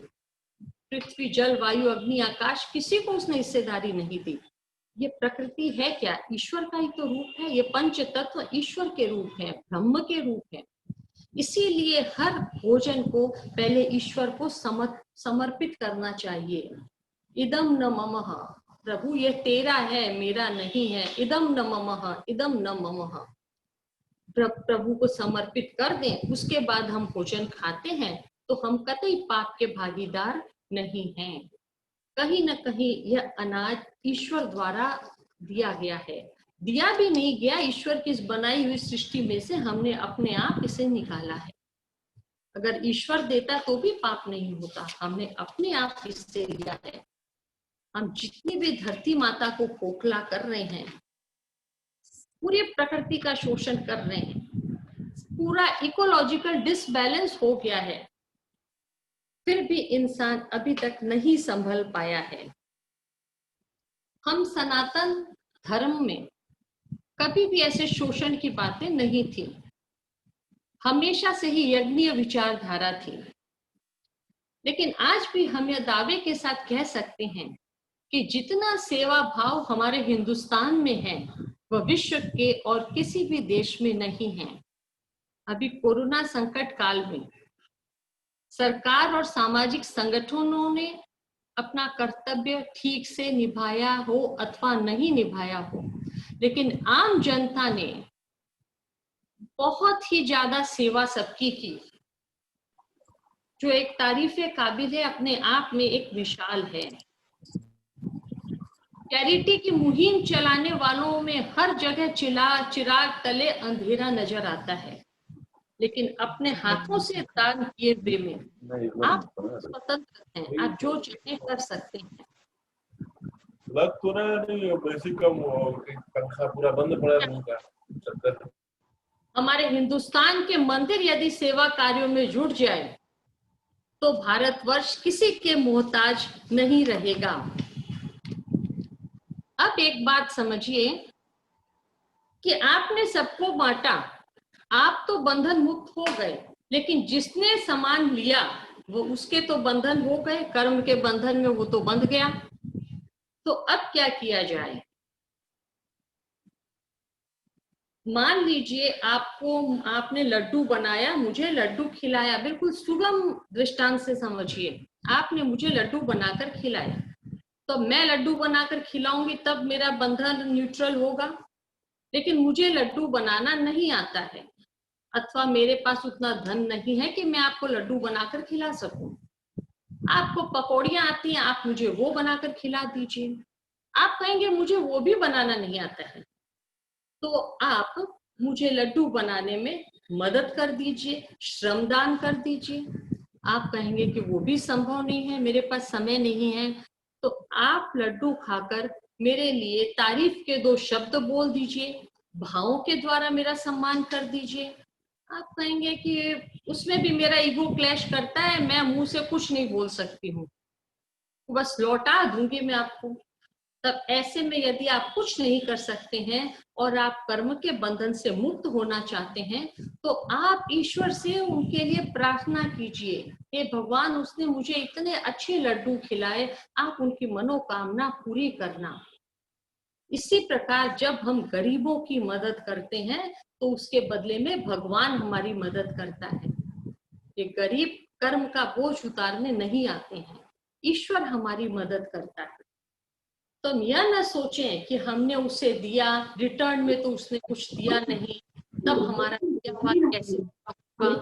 पृथ्वी, जल, वायु, अग्नि, आकाश, किसी को उसने हिस्सेदारी नहीं दी। ये प्रकृति है क्या? ईश्वर का ही तो रूप है। ये पंच तत्व ईश्वर के रूप है, ब्रह्म के रूप है। इसीलिए हर भोजन को पहले ईश्वर को समर्पित करना चाहिए। इदम न ममः, प्रभु ये तेरा है, मेरा नहीं है। इदम न ममः, इदम न ममः, प्रभु को समर्पित कर दें, उसके बाद हम भोजन खाते हैं तो हम कतई पाप के भागीदार नहीं हैं। कहीं न कहीं यह अनाज ईश्वर द्वारा दिया गया है। दिया भी नहीं गया, ईश्वर की इस बनाई हुई सृष्टि में से हमने अपने आप इसे निकाला है। अगर ईश्वर देता तो भी पाप नहीं होता, हमने अपने आप इससे लिया है। हम जितनी भी धरती माता को खोखला कर रहे हैं, पूरी प्रकृति का शोषण कर रहे हैं, पूरा इकोलॉजिकल डिसबैलेंस हो गया है, फिर भी इंसान अभी तक नहीं संभल पाया है। हम सनातन धर्म में कभी भी ऐसे शोषण की बातें नहीं थी। हमेशा से ही यज्ञीय विचारधारा थी। लेकिन आज भी हम यह दावे के साथ कह सकते हैं कि जितना सेवा भाव हमारे हिंदुस्तान में है वह विश्व के और किसी भी देश में नहीं है। अभी कोरोना संकट काल में सरकार और सामाजिक संगठनों ने अपना कर्तव्य ठीक से निभाया हो अथवा नहीं निभाया हो, लेकिन आम जनता ने बहुत ही ज्यादा सेवा सबकी की, जो एक तारीफे काबिल है, अपने आप में एक मिसाल है। चैरिटी की मुहिम चलाने वालों में हर जगह चिराग तले अंधेरा नजर आता है, लेकिन अपने हाथों से दान किए हुए में आप स्वतंत्र हैं, आप जो चाहें कर सकते हैं। लग तो रहा नहीं, बेसिक का पंखा पूरा बंद पड़ा है उनका छत। हमारे हिंदुस्तान के मंदिर यदि सेवा कार्यों में जुट जाए तो भारतवर्ष किसी के मोहताज नहीं रहेगा। अब एक बात समझिए कि आपने सबको बांटा, आप तो बंधन मुक्त हो गए, लेकिन जिसने सामान लिया वो उसके तो बंधन हो गए, कर्म के बंधन में वो तो बंध गया। तो अब क्या किया जाए? मान लीजिए आपने लड्डू बनाया, मुझे लड्डू खिलाया, बिल्कुल सुगम दृष्टांत से समझिए। आपने मुझे लड्डू बनाकर खिलाया, तो मैं लड्डू बनाकर खिलाऊंगी तब मेरा बंधन न्यूट्रल होगा। लेकिन मुझे लड्डू बनाना नहीं आता है, अथवा मेरे पास उतना धन नहीं है कि मैं आपको लड्डू बनाकर खिला सकूं। आपको पकौड़ियां आती हैं, आप मुझे वो बनाकर खिला दीजिए। आप कहेंगे मुझे वो भी बनाना नहीं आता है, तो आप मुझे लड्डू बनाने में मदद कर दीजिए, श्रमदान कर दीजिए। आप कहेंगे कि वो भी संभव नहीं है, मेरे पास समय नहीं है, तो आप लड्डू खाकर मेरे लिए तारीफ के 2 शब्द बोल दीजिए, भावों के द्वारा मेरा सम्मान कर दीजिए। आप कहेंगे कि उसमें भी मेरा ईगो क्लैश करता है, मैं मुंह से कुछ नहीं बोल सकती हूँ, बस लौटा दूंगी मैं आपको। तब ऐसे में यदि आप कुछ नहीं कर सकते हैं और आप कर्म के बंधन से मुक्त होना चाहते हैं, तो आप ईश्वर से उनके लिए प्रार्थना कीजिए, हे भगवान उसने मुझे इतने अच्छे लड्डू खिलाए, आप उनकी मनोकामना पूरी करना। इसी प्रकार जब हम गरीबों की मदद करते हैं तो उसके बदले में भगवान हमारी मदद करता है। ये गरीब कर्म का बोझ उतारने नहीं आते हैं, ईश्वर हमारी मदद करता है। तो हम यह न सोचें कि हमने उसे दिया, रिटर्न में तो उसने कुछ दिया नहीं, तब हमारा दिया हुआ कैसे होगा,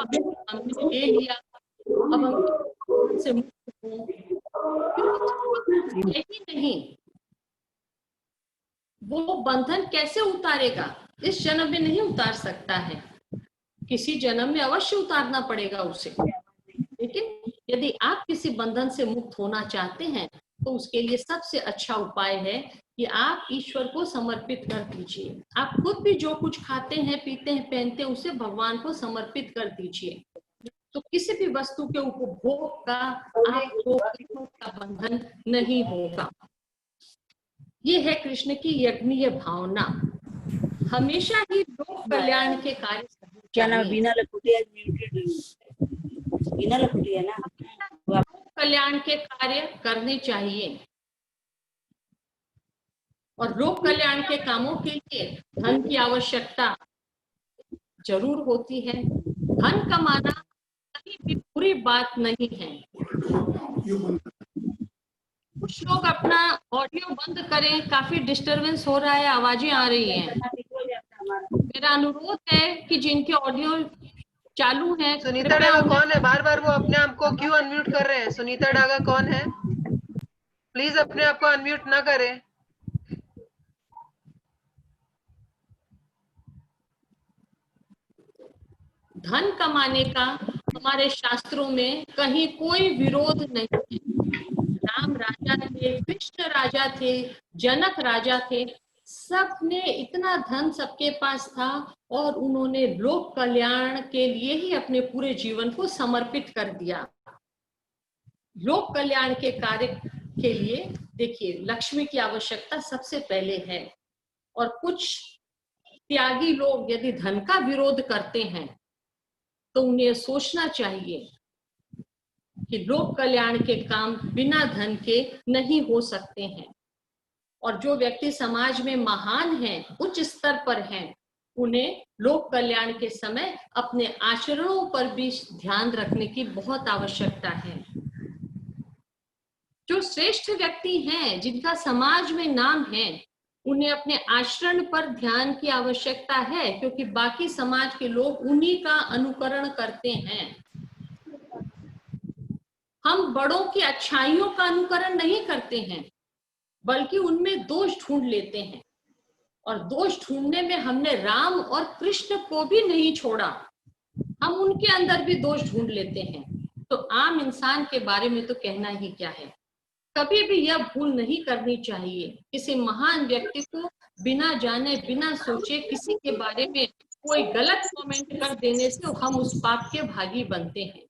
अथवा हमने ले लिया अब हम से मुक्त हो, यही नहीं। वो बंधन कैसे उतारेगा? इस जन्म में नहीं उतार सकता है, किसी जन्म में अवश्य उतारना पड़ेगा उसे। लेकिन यदि आप किसी बंधन से मुक्त होना चाहते हैं तो उसके लिए सबसे अच्छा उपाय है कि आप ईश्वर को समर्पित कर दीजिए। आप खुद भी जो कुछ खाते हैं, पीते हैं, पहनते हैं, उसे भगवान को समर्पित कर दीजिए। तो किसी भी वस्तु के उपभोग का आपको का बंधन नहीं होगा। ये है कृष्ण की यज्ञीय भावना। हमेशा ही लोक कल्याण के कार्य क्या नाम? बिना लखुटिया, बिना लखुटिया ना, कल्याण के कार्य करने चाहिए। और लोक कल्याण के कामों के लिए धन की आवश्यकता जरूर होती है। धन कमाना कहीं भी बुरी बात नहीं है। कुछ लोग अपना ऑडियो बंद करें, काफी डिस्टरबेंस हो रहा है, आवाजें आ रही हैं। मेरा अनुरोध है कि जिनके ऑडियो चालू है, सुनीता डागा कौन है? बार बार वो अपने आप को क्यों अनम्यूट कर रहे हैं? सुनीता डागा कौन है? प्लीज अपने आप को अनम्यूट ना करें। धन कमाने का हमारे शास्त्रों में कहीं कोई विरोध नहीं है। राम राजा थे, कृष्ण राजा थे, जनक राजा थे, सब ने इतना धन सबके पास था और उन्होंने लोक कल्याण के लिए ही अपने पूरे जीवन को समर्पित कर दिया। लोक कल्याण के कार्य के लिए देखिए लक्ष्मी की आवश्यकता सबसे पहले है। और कुछ त्यागी लोग यदि धन का विरोध करते हैं तो उन्हें सोचना चाहिए कि लोक कल्याण के काम बिना धन के नहीं हो सकते हैं। और जो व्यक्ति समाज में महान हैं, उच्च स्तर पर हैं, उन्हें लोक कल्याण के समय अपने आचरणों पर भी ध्यान रखने की बहुत आवश्यकता है। जो श्रेष्ठ व्यक्ति हैं, जिनका समाज में नाम है, उन्हें अपने आचरण पर ध्यान की आवश्यकता है, क्योंकि बाकी समाज के लोग उन्हीं का अनुकरण करते हैं। हम बड़ों की अच्छाइयों का अनुकरण नहीं करते हैं, बल्कि उनमें दोष ढूंढ लेते हैं। और दोष ढूंढने में हमने राम और कृष्ण को भी नहीं छोड़ा, हम उनके अंदर भी दोष ढूंढ लेते हैं। तो आम इंसान के बारे में तो कहना ही क्या है। कभी भी यह भूल नहीं करनी चाहिए किसी महान व्यक्ति को बिना जाने बिना सोचे किसी के बारे में कोई गलत कमेंट कर देने से हम उस पाप के भागी बनते हैं।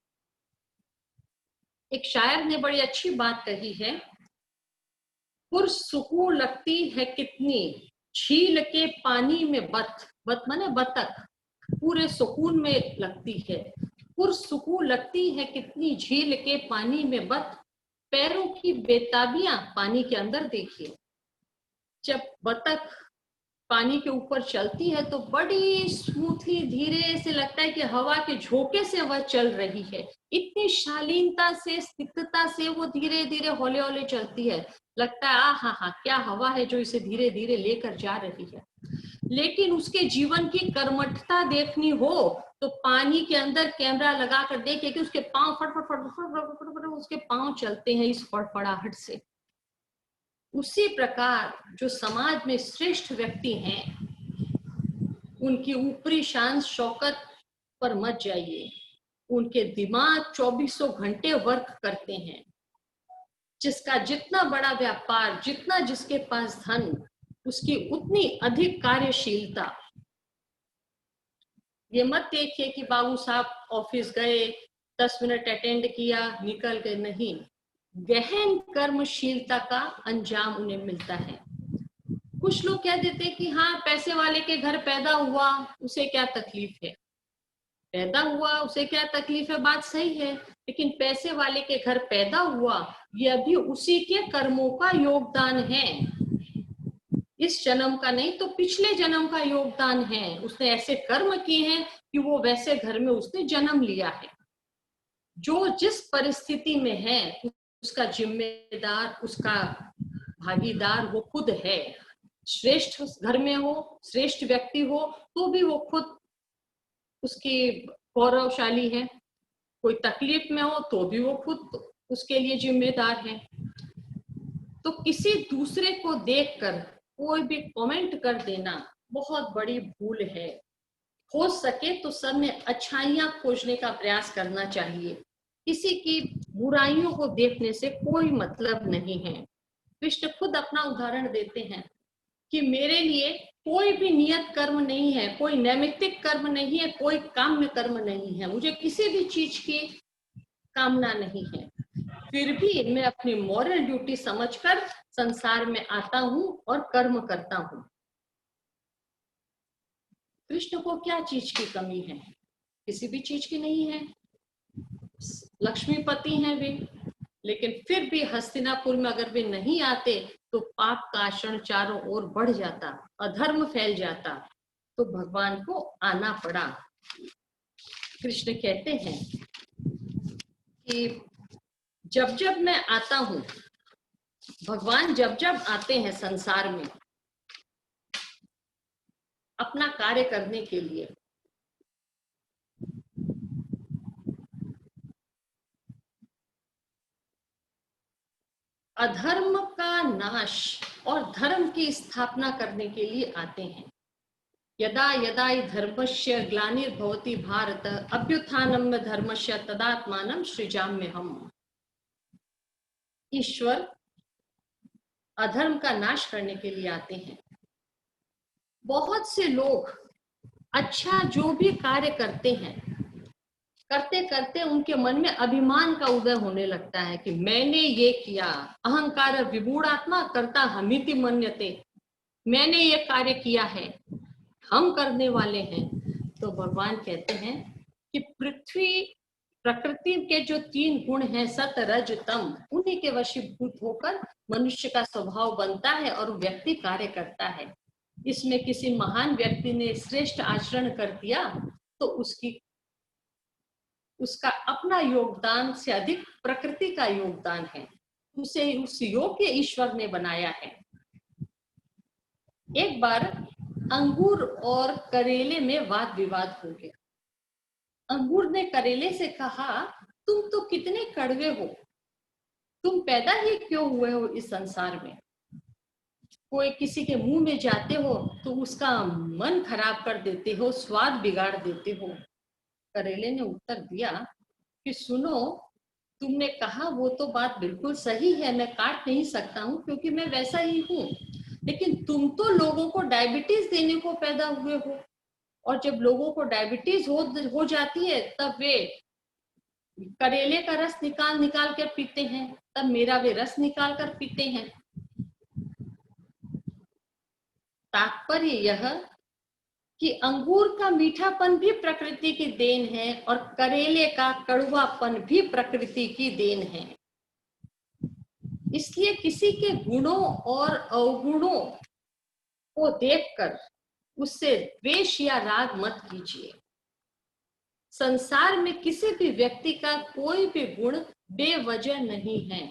एक शायर ने बड़ी अच्छी बात कही है, पुरसुकू लगती है कितनी झील के पानी में बत माने बतख, पूरे सुकून में लगती है। पुरसुकू लगती है कितनी झील के पानी में बत, पैरों की बेताबियां पानी के अंदर देखिए। जब बतख पानी के ऊपर चलती है तो बड़ी स्मूथली धीरे से लगता है कि हवा के झोंके से वह चल रही है। इतनी शालीनता से, स्निग्धता से वो धीरे धीरे हौले हौले चलती है। लगता है हा हा क्या हवा है जो इसे धीरे धीरे लेकर जा रही है। लेकिन उसके जीवन की कर्मठता देखनी हो तो पानी के अंदर कैमरा लगा कर देखिए कि उसके पांव फट फट फट फट फट फट फट उसके पांव चलते हैं इस फड़फड़ाहट से। उसी प्रकार जो समाज में श्रेष्ठ व्यक्ति हैं उनकी ऊपरी शान शौकत पर मत जाइए। उनके दिमाग 24 घंटे वर्क करते हैं। जिसका जितना बड़ा व्यापार, जितना जिसके पास धन, उसकी उतनी अधिक कार्यशीलता। ये मत देखिए कि बाबू साहब ऑफिस गए, 10 मिनट अटेंड किया, निकल गए, नहीं। गहन कर्मशीलता का अंजाम उन्हें मिलता है। कुछ लोग कह देते हैं कि हाँ पैसे वाले के घर पैदा हुआ उसे क्या तकलीफ है, पैदा हुआ उसे क्या तकलीफ है, बात सही है। लेकिन पैसे वाले के घर पैदा हुआ यह भी उसी के कर्मों का योगदान है। इस जन्म का नहीं तो पिछले जन्म का योगदान है। उसने ऐसे कर्म किए हैं कि वो वैसे घर में उसने जन्म लिया है। जो जिस परिस्थिति में है उसका जिम्मेदार, उसका भागीदार वो खुद है। श्रेष्ठ घर में हो, श्रेष्ठ व्यक्ति हो तो भी वो खुद उसकी गौरवशाली है। कोई तकलीफ में हो तो भी वो खुद उसके लिए जिम्मेदार है। तो किसी दूसरे को देखकर कोई भी कमेंट कर देना बहुत बड़ी भूल है। हो सके तो सब में अच्छाइयां खोजने का प्रयास करना चाहिए। किसी की बुराइयों को देखने से कोई मतलब नहीं है। कृष्ण खुद अपना उदाहरण देते हैं कि मेरे लिए कोई भी नियत कर्म नहीं है, कोई नैमित्तिक कर्म नहीं है, कोई काम्य कर्म नहीं है। मुझे किसी भी चीज की कामना नहीं है, फिर भी मैं अपनी मॉरल ड्यूटी समझकर संसार में आता हूं और कर्म करता हूं। कृष्ण को क्या चीज की कमी है? किसी भी चीज की नहीं है। लक्ष्मीपति हैं वे, लेकिन फिर भी हस्तिनापुर में अगर वे नहीं आते तो पाप का आचरण चारों ओर बढ़ जाता, अधर्म फैल जाता। तो भगवान को आना पड़ा। कृष्ण कहते हैं कि जब जब मैं आता हूं, भगवान जब जब आते हैं संसार में अपना कार्य करने के लिए, अधर्म का नाश और धर्म की स्थापना करने के लिए आते हैं। यदा यदा हि धर्मस्य ग्लानिर्भवति भारत अभ्युत्थानं धर्मस्य तदात्मानं सृजाम्यहम्। ईश्वर अधर्म का नाश करने के लिए आते हैं। बहुत से लोग अच्छा जो भी कार्य करते हैं, करते करते उनके मन में अभिमान का उदय होने लगता है कि मैंने ये किया। अहंकार विमूढ़ात्मा कर्ता हमिति मन्यते। मैंने ये कार्य किया है, हम करने वाले हैं। तो भगवान कहते हैं कि पृथ्वी प्रकृति के जो 3 गुण हैं सत रज तम, उन्हीं के वशीभूत होकर मनुष्य का स्वभाव बनता है और व्यक्ति कार्य करता है। इसमें किसी महान व्यक्ति ने श्रेष्ठ आचरण कर दिया तो उसका अपना योगदान से अधिक प्रकृति का योगदान है। उसे उस योग्य ईश्वर ने बनाया है। एक बार अंगूर और करेले में वाद विवाद हो गया। अंगूर ने करेले से कहा, तुम तो कितने कड़वे हो, तुम पैदा ही क्यों हुए हो इस संसार में? कोई किसी के मुंह में जाते हो तो उसका मन खराब कर देते हो, स्वाद बिगाड़ देते हो। करेले ने उत्तर दिया कि सुनो, तुमने कहा वो तो बात बिल्कुल सही है, मैं काट नहीं सकता हूँ क्योंकि मैं वैसा ही हूँ, लेकिन तुम तो लोगों को डायबिटीज देने को पैदा हुए हो, और जब लोगों को डायबिटीज हो जाती है तब वे करेले का रस निकाल निकाल कर पीते हैं, तब मेरा वे रस निकाल कर पीते हैं। तात्पर्य यह कि अंगूर का मीठापन भी प्रकृति की देन है और करेले का कड़वापन भी प्रकृति की देन है। इसलिए किसी के गुणों और अवगुणों को देखकर उससे द्वेष या राग मत कीजिए। संसार में किसी भी व्यक्ति का कोई भी गुण बेवजह नहीं है।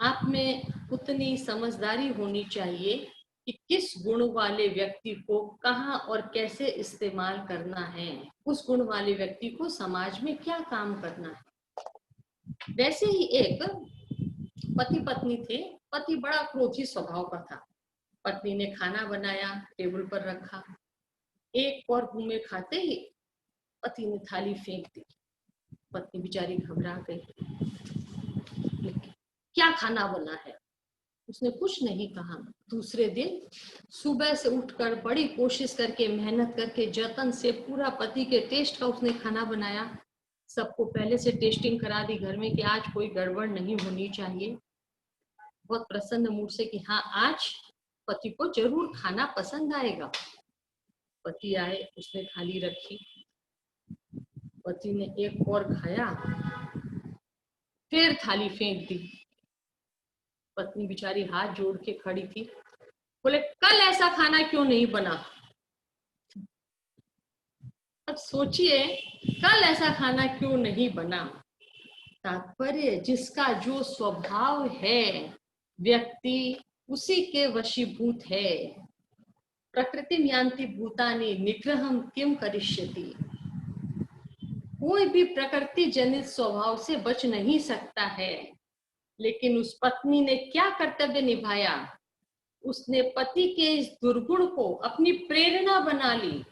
आप में उतनी समझदारी होनी चाहिए कि किस गुण वाले व्यक्ति को कहाँ और कैसे इस्तेमाल करना है, उस गुण वाले व्यक्ति को समाज में क्या काम करना है। वैसे ही एक पति पत्नी थे। पति बड़ा क्रोधी स्वभाव का था। पत्नी ने खाना बनाया, टेबल पर रखा, एक और घूमे खाते ही पति ने थाली फेंक दी। पत्नी बेचारी घबरा गई, क्या खाना बना है? उसने कुछ नहीं कहा। दूसरे दिन सुबह से उठकर बड़ी कोशिश करके, मेहनत करके, जतन से पूरा पति के टेस्ट का उसने खाना बनाया। सबको पहले से टेस्टिंग करा दी घर में कि आज कोई गड़बड़ नहीं होनी चाहिए। बहुत प्रसन्न मूड से कि हाँ, आज पति को जरूर खाना पसंद आएगा। पति आए, उसने थाली रखी, पति ने एक और खाया, फिर थाली फेंक दी। पत्नी बेचारी हाथ जोड़ के खड़ी थी, बोले कल ऐसा खाना क्यों नहीं बना? अब सोचिए, कल ऐसा खाना क्यों नहीं बना? तात्पर्य, जिसका जो स्वभाव है व्यक्ति उसी के वशीभूत है। प्रकृतिम यान्ति भूतानि निग्रहं किम करिष्यति। कोई भी प्रकृति जनित स्वभाव से बच नहीं सकता है। लेकिन उस पत्नी ने क्या कर्तव्य निभाया? उसने पति के इस दुर्गुण को अपनी प्रेरणा बना ली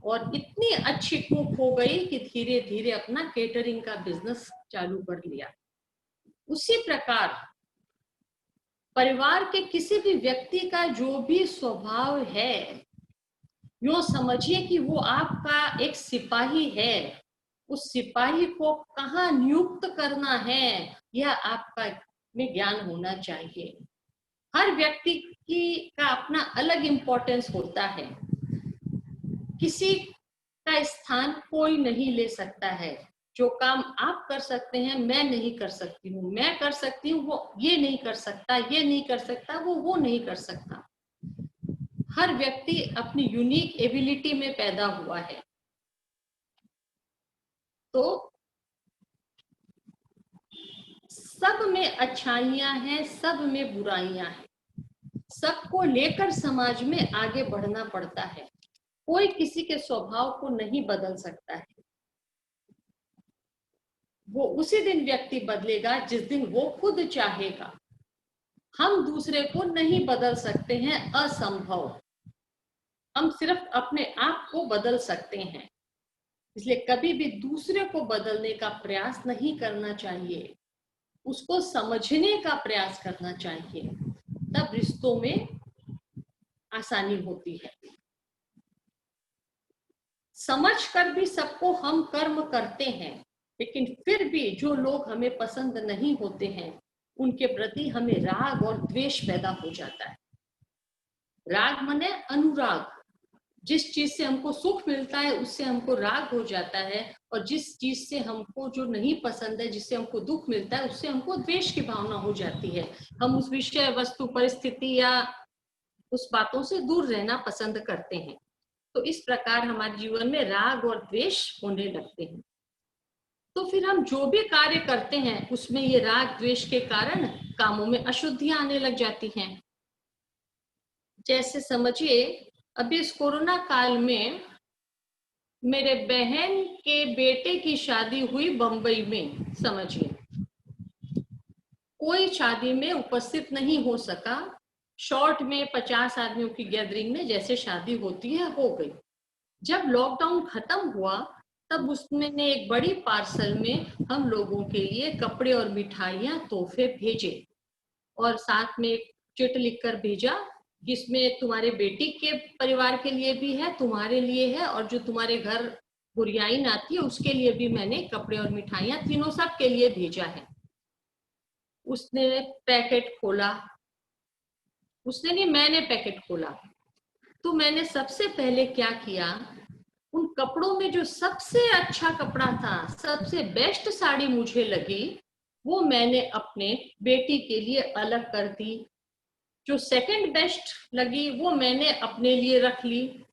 और इतनी अच्छी कुक हो गई कि धीरे धीरे अपना केटरिंग का बिजनेस चालू कर लिया। उसी प्रकार परिवार के किसी भी व्यक्ति का जो भी स्वभाव है, यूं समझिए कि वो आपका एक सिपाही है। उस सिपाही को कहाँ नियुक्त करना है यह आपका में ज्ञान होना चाहिए। हर व्यक्ति का अपना अलग इम्पोर्टेंस होता है। किसी का स्थान कोई नहीं ले सकता है। जो काम आप कर सकते हैं मैं नहीं कर सकती हूँ, मैं कर सकती हूँ वो ये नहीं कर सकता, ये नहीं कर सकता, वो नहीं कर सकता। हर व्यक्ति अपनी यूनिक एबिलिटी में पैदा हुआ है। तो सब में अच्छाइयां हैं, सब में बुराइयां हैं। सबको लेकर समाज में आगे बढ़ना पड़ता है। कोई किसी के स्वभाव को नहीं बदल सकता है। वो उसी दिन व्यक्ति बदलेगा जिस दिन वो खुद चाहेगा। हम दूसरे को नहीं बदल सकते हैं, असंभव। हम सिर्फ अपने आप को बदल सकते हैं। इसलिए कभी भी दूसरे को बदलने का प्रयास नहीं करना चाहिए, उसको समझने का प्रयास करना चाहिए। तब रिश्तों में आसानी होती है। समझकर भी सबको हम कर्म करते हैं, लेकिन फिर भी जो लोग हमें पसंद नहीं होते हैं उनके प्रति हमें राग और द्वेष पैदा हो जाता है। राग माने अनुराग। जिस चीज से हमको सुख मिलता है उससे हमको राग हो जाता है, और जिस चीज से हमको जो नहीं पसंद है, जिससे हमको दुख मिलता है, उससे हमको द्वेष की भावना हो जाती है। हम उस विषय, वस्तु, परिस्थिति या उस बातों से दूर रहना पसंद करते हैं। तो इस प्रकार हमारे जीवन में राग और द्वेष होने लगते हैं। तो फिर हम जो भी कार्य करते हैं उसमें ये राग द्वेष के कारण कामों में अशुद्धियां आने लग जाती हैं। जैसे समझिए, अभी इस कोरोना काल में मेरे बहन के बेटे की शादी हुई बंबई में। समझिए, कोई शादी में उपस्थित नहीं हो सका, शॉर्ट में 50 आदमियों की गैदरिंग में जैसे शादी होती है हो गई। जब लॉकडाउन खत्म हुआ तब उसमें ने एक बड़ी पार्सल में हम लोगों के लिए कपड़े और मिठाइयाँ तोहफे भेजे और साथ में एक चिट लिखकर भेजा जिसमें तुम्हारे बेटी के परिवार के लिए भी है, तुम्हारे लिए है और जो तुम्हारे घर गुरियाइन आती है उसके लिए भी मैंने कपड़े और मिठाइयाँ तीनों सब के लिए भेजा है। उसने पैकेट खोला, उसने नहीं मैंने पैकेट खोला, तो मैंने सबसे पहले क्या किया, उन कपड़ों में जो सबसे अच्छा कपड़ा था, सबसे बेस्ट साड़ी मुझे लगी, वो मैंने अपने बेटी के लिए अलग कर दी। जो सेकंड बेस्ट लगी वो मैंने अपने लिए रख ली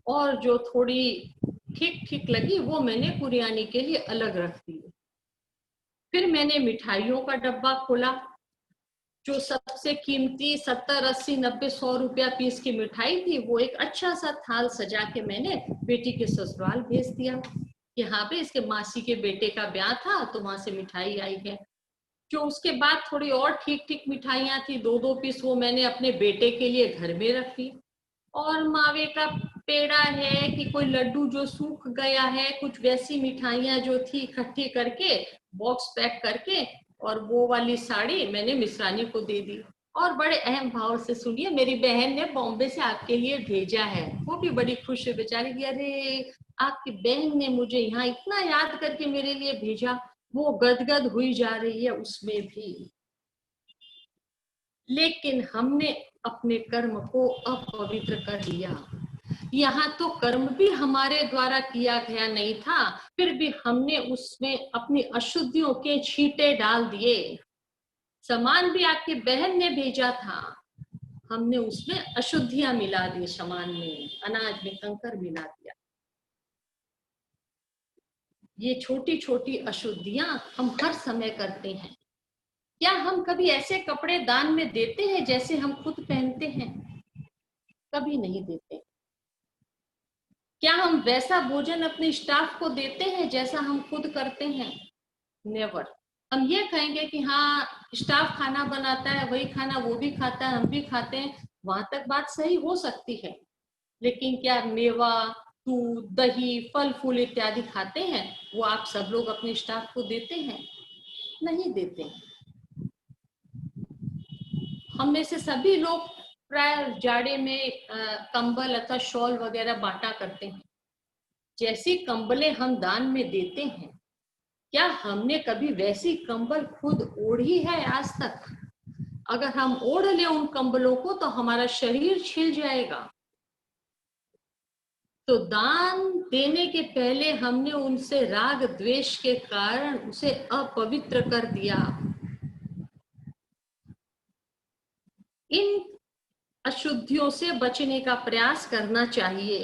और जो थोड़ी ठीक ठीक लगी वो मैंने कुरियानी के लिए अलग रख दी। फिर मैंने मिठाइयों का डब्बा खोला, जो सबसे कीमती 70, 80, 90, 100 रुपया पीस की मिठाई थी वो एक अच्छा सा थाल सजा के मैंने बेटी के ससुराल भेज दिया। यहाँ पे इसके मासी के बेटे का ब्याह था तो वहां से मिठाई आई है। जो उसके बाद थोड़ी और ठीक ठीक मिठाइयाँ थी, 2-2 पीस, वो मैंने अपने बेटे के लिए घर में रखी। और मावे का पेड़ा है कि कोई लड्डू जो सूख गया है, कुछ वैसी मिठाइयाँ जो थी इकट्ठी करके बॉक्स पैक करके और वो वाली साड़ी मैंने मिश्रानी को दे दी। और बड़े अहम भाव से सुनिए, मेरी बहन ने बॉम्बे से आपके लिए भेजा है। वो भी बड़ी खुश है बेचारी कि अरे आपकी बहन ने मुझे यहाँ इतना याद करके मेरे लिए भेजा। वो गदगद हुई जा रही है उसमें भी। लेकिन हमने अपने कर्म को अपवित्र कर लिया। यहाँ तो कर्म भी हमारे द्वारा किया गया नहीं था, फिर भी हमने उसमें अपनी अशुद्धियों के छींटे डाल दिए। सामान भी आपकी बहन ने भेजा था, हमने उसमें अशुद्धियां मिला दी, सामान में अनाज में कंकर मिला दिया। ये छोटी छोटी अशुद्धियां हम हर समय करते हैं। क्या हम कभी ऐसे कपड़े दान में देते हैं जैसे हम खुद पहनते हैं? कभी नहीं देते। क्या हम वैसा भोजन अपने स्टाफ को देते हैं जैसा हम खुद करते हैं? नेवर। हम ये कहेंगे कि हाँ स्टाफ खाना बनाता है, वही खाना वो भी खाता है, हम भी खाते हैं, वहां तक बात सही हो सकती है। लेकिन क्या मेवा, दूध, दही, फल फूल इत्यादि खाते हैं वो आप सब लोग अपने स्टाफ को देते हैं? नहीं देते। हम में से सभी लोग प्राय जाड़े में कंबल अथवा शॉल वगैरह बांटा करते हैं। जैसी कंबलें हम दान में देते हैं, क्या हमने कभी वैसी कंबल खुद ओढ़ी है आज तक? अगर हम ओढ़ ले उन कंबलों को तो हमारा शरीर छिल जाएगा। तो दान देने के पहले हमने उनसे राग द्वेष के कारण उसे अपवित्र कर दिया। इन अशुद्धियों से बचने का प्रयास करना चाहिए।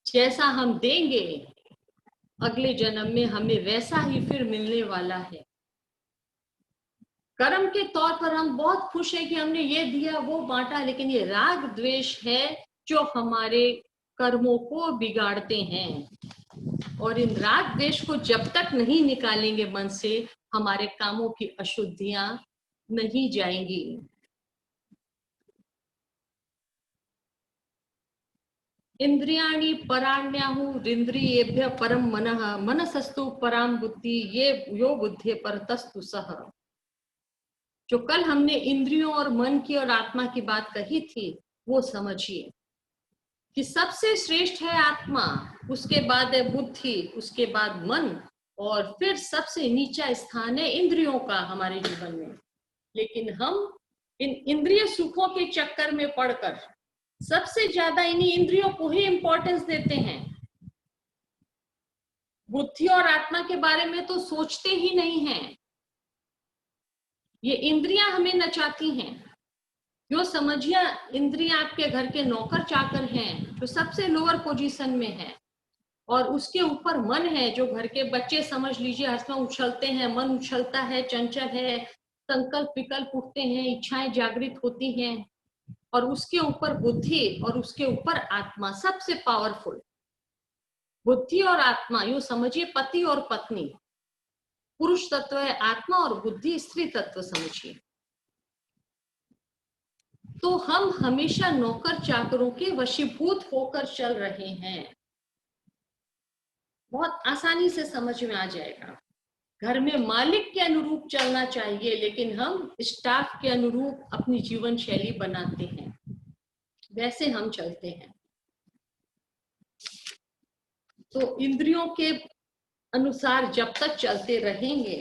जैसा हम देंगे अगले जन्म में हमें वैसा ही फिर मिलने वाला है। कर्म के तौर पर हम बहुत खुश हैं कि हमने ये दिया वो बांटा, लेकिन ये राग द्वेष है जो हमारे कर्मों को बिगाड़ते हैं। और इन राग द्वेष को जब तक नहीं निकालेंगे मन से, हमारे कामों की अशुद्धियां नहीं जाएंगी। इंद्रियाणि पराण्याहुरिन्द्रियेभ्य परम मनः मनसस्तु पराम बुद्धि ये यो बुद्धि परतस्तु सह। जो कल हमने इंद्रियों और मन की और आत्मा की बात कही थी वो समझिए कि सबसे श्रेष्ठ है आत्मा, उसके बाद है बुद्धि, उसके बाद मन, और फिर सबसे नीचा स्थान है इंद्रियों का हमारे जीवन में। लेकिन हम इन इंद्रिय सुखों के चक्कर में पड़कर सबसे ज्यादा इन्हीं इंद्रियों को ही इंपॉर्टेंस देते हैं। बुद्धि और आत्मा के बारे में तो सोचते ही नहीं हैं। ये इंद्रियां हमें नचाती हैं। जो समझिए इंद्रियां आपके घर के नौकर चाकर हैं, जो सबसे लोअर पोजीशन में है, और उसके ऊपर मन है जो घर के बच्चे समझ लीजिए हर समय उछलते हैं, मन उछलता है, चंचल है, संकल्प विकल्प उठते हैं, इच्छाएं जागृत होती हैं, और उसके ऊपर बुद्धि और उसके ऊपर आत्मा सबसे पावरफुल। बुद्धि और आत्मा यूं समझिए पति और पत्नी, पुरुष तत्व है आत्मा और बुद्धि स्त्री तत्व समझिए। तो हम हमेशा नौकर चाकरों के वशीभूत होकर चल रहे हैं। बहुत आसानी से समझ में आ जाएगा। घर में मालिक के अनुरूप चलना चाहिए, लेकिन हम स्टाफ के अनुरूप अपनी जीवन शैली बनाते हैं, वैसे हम चलते हैं। तो इंद्रियों के अनुसार जब तक चलते रहेंगे,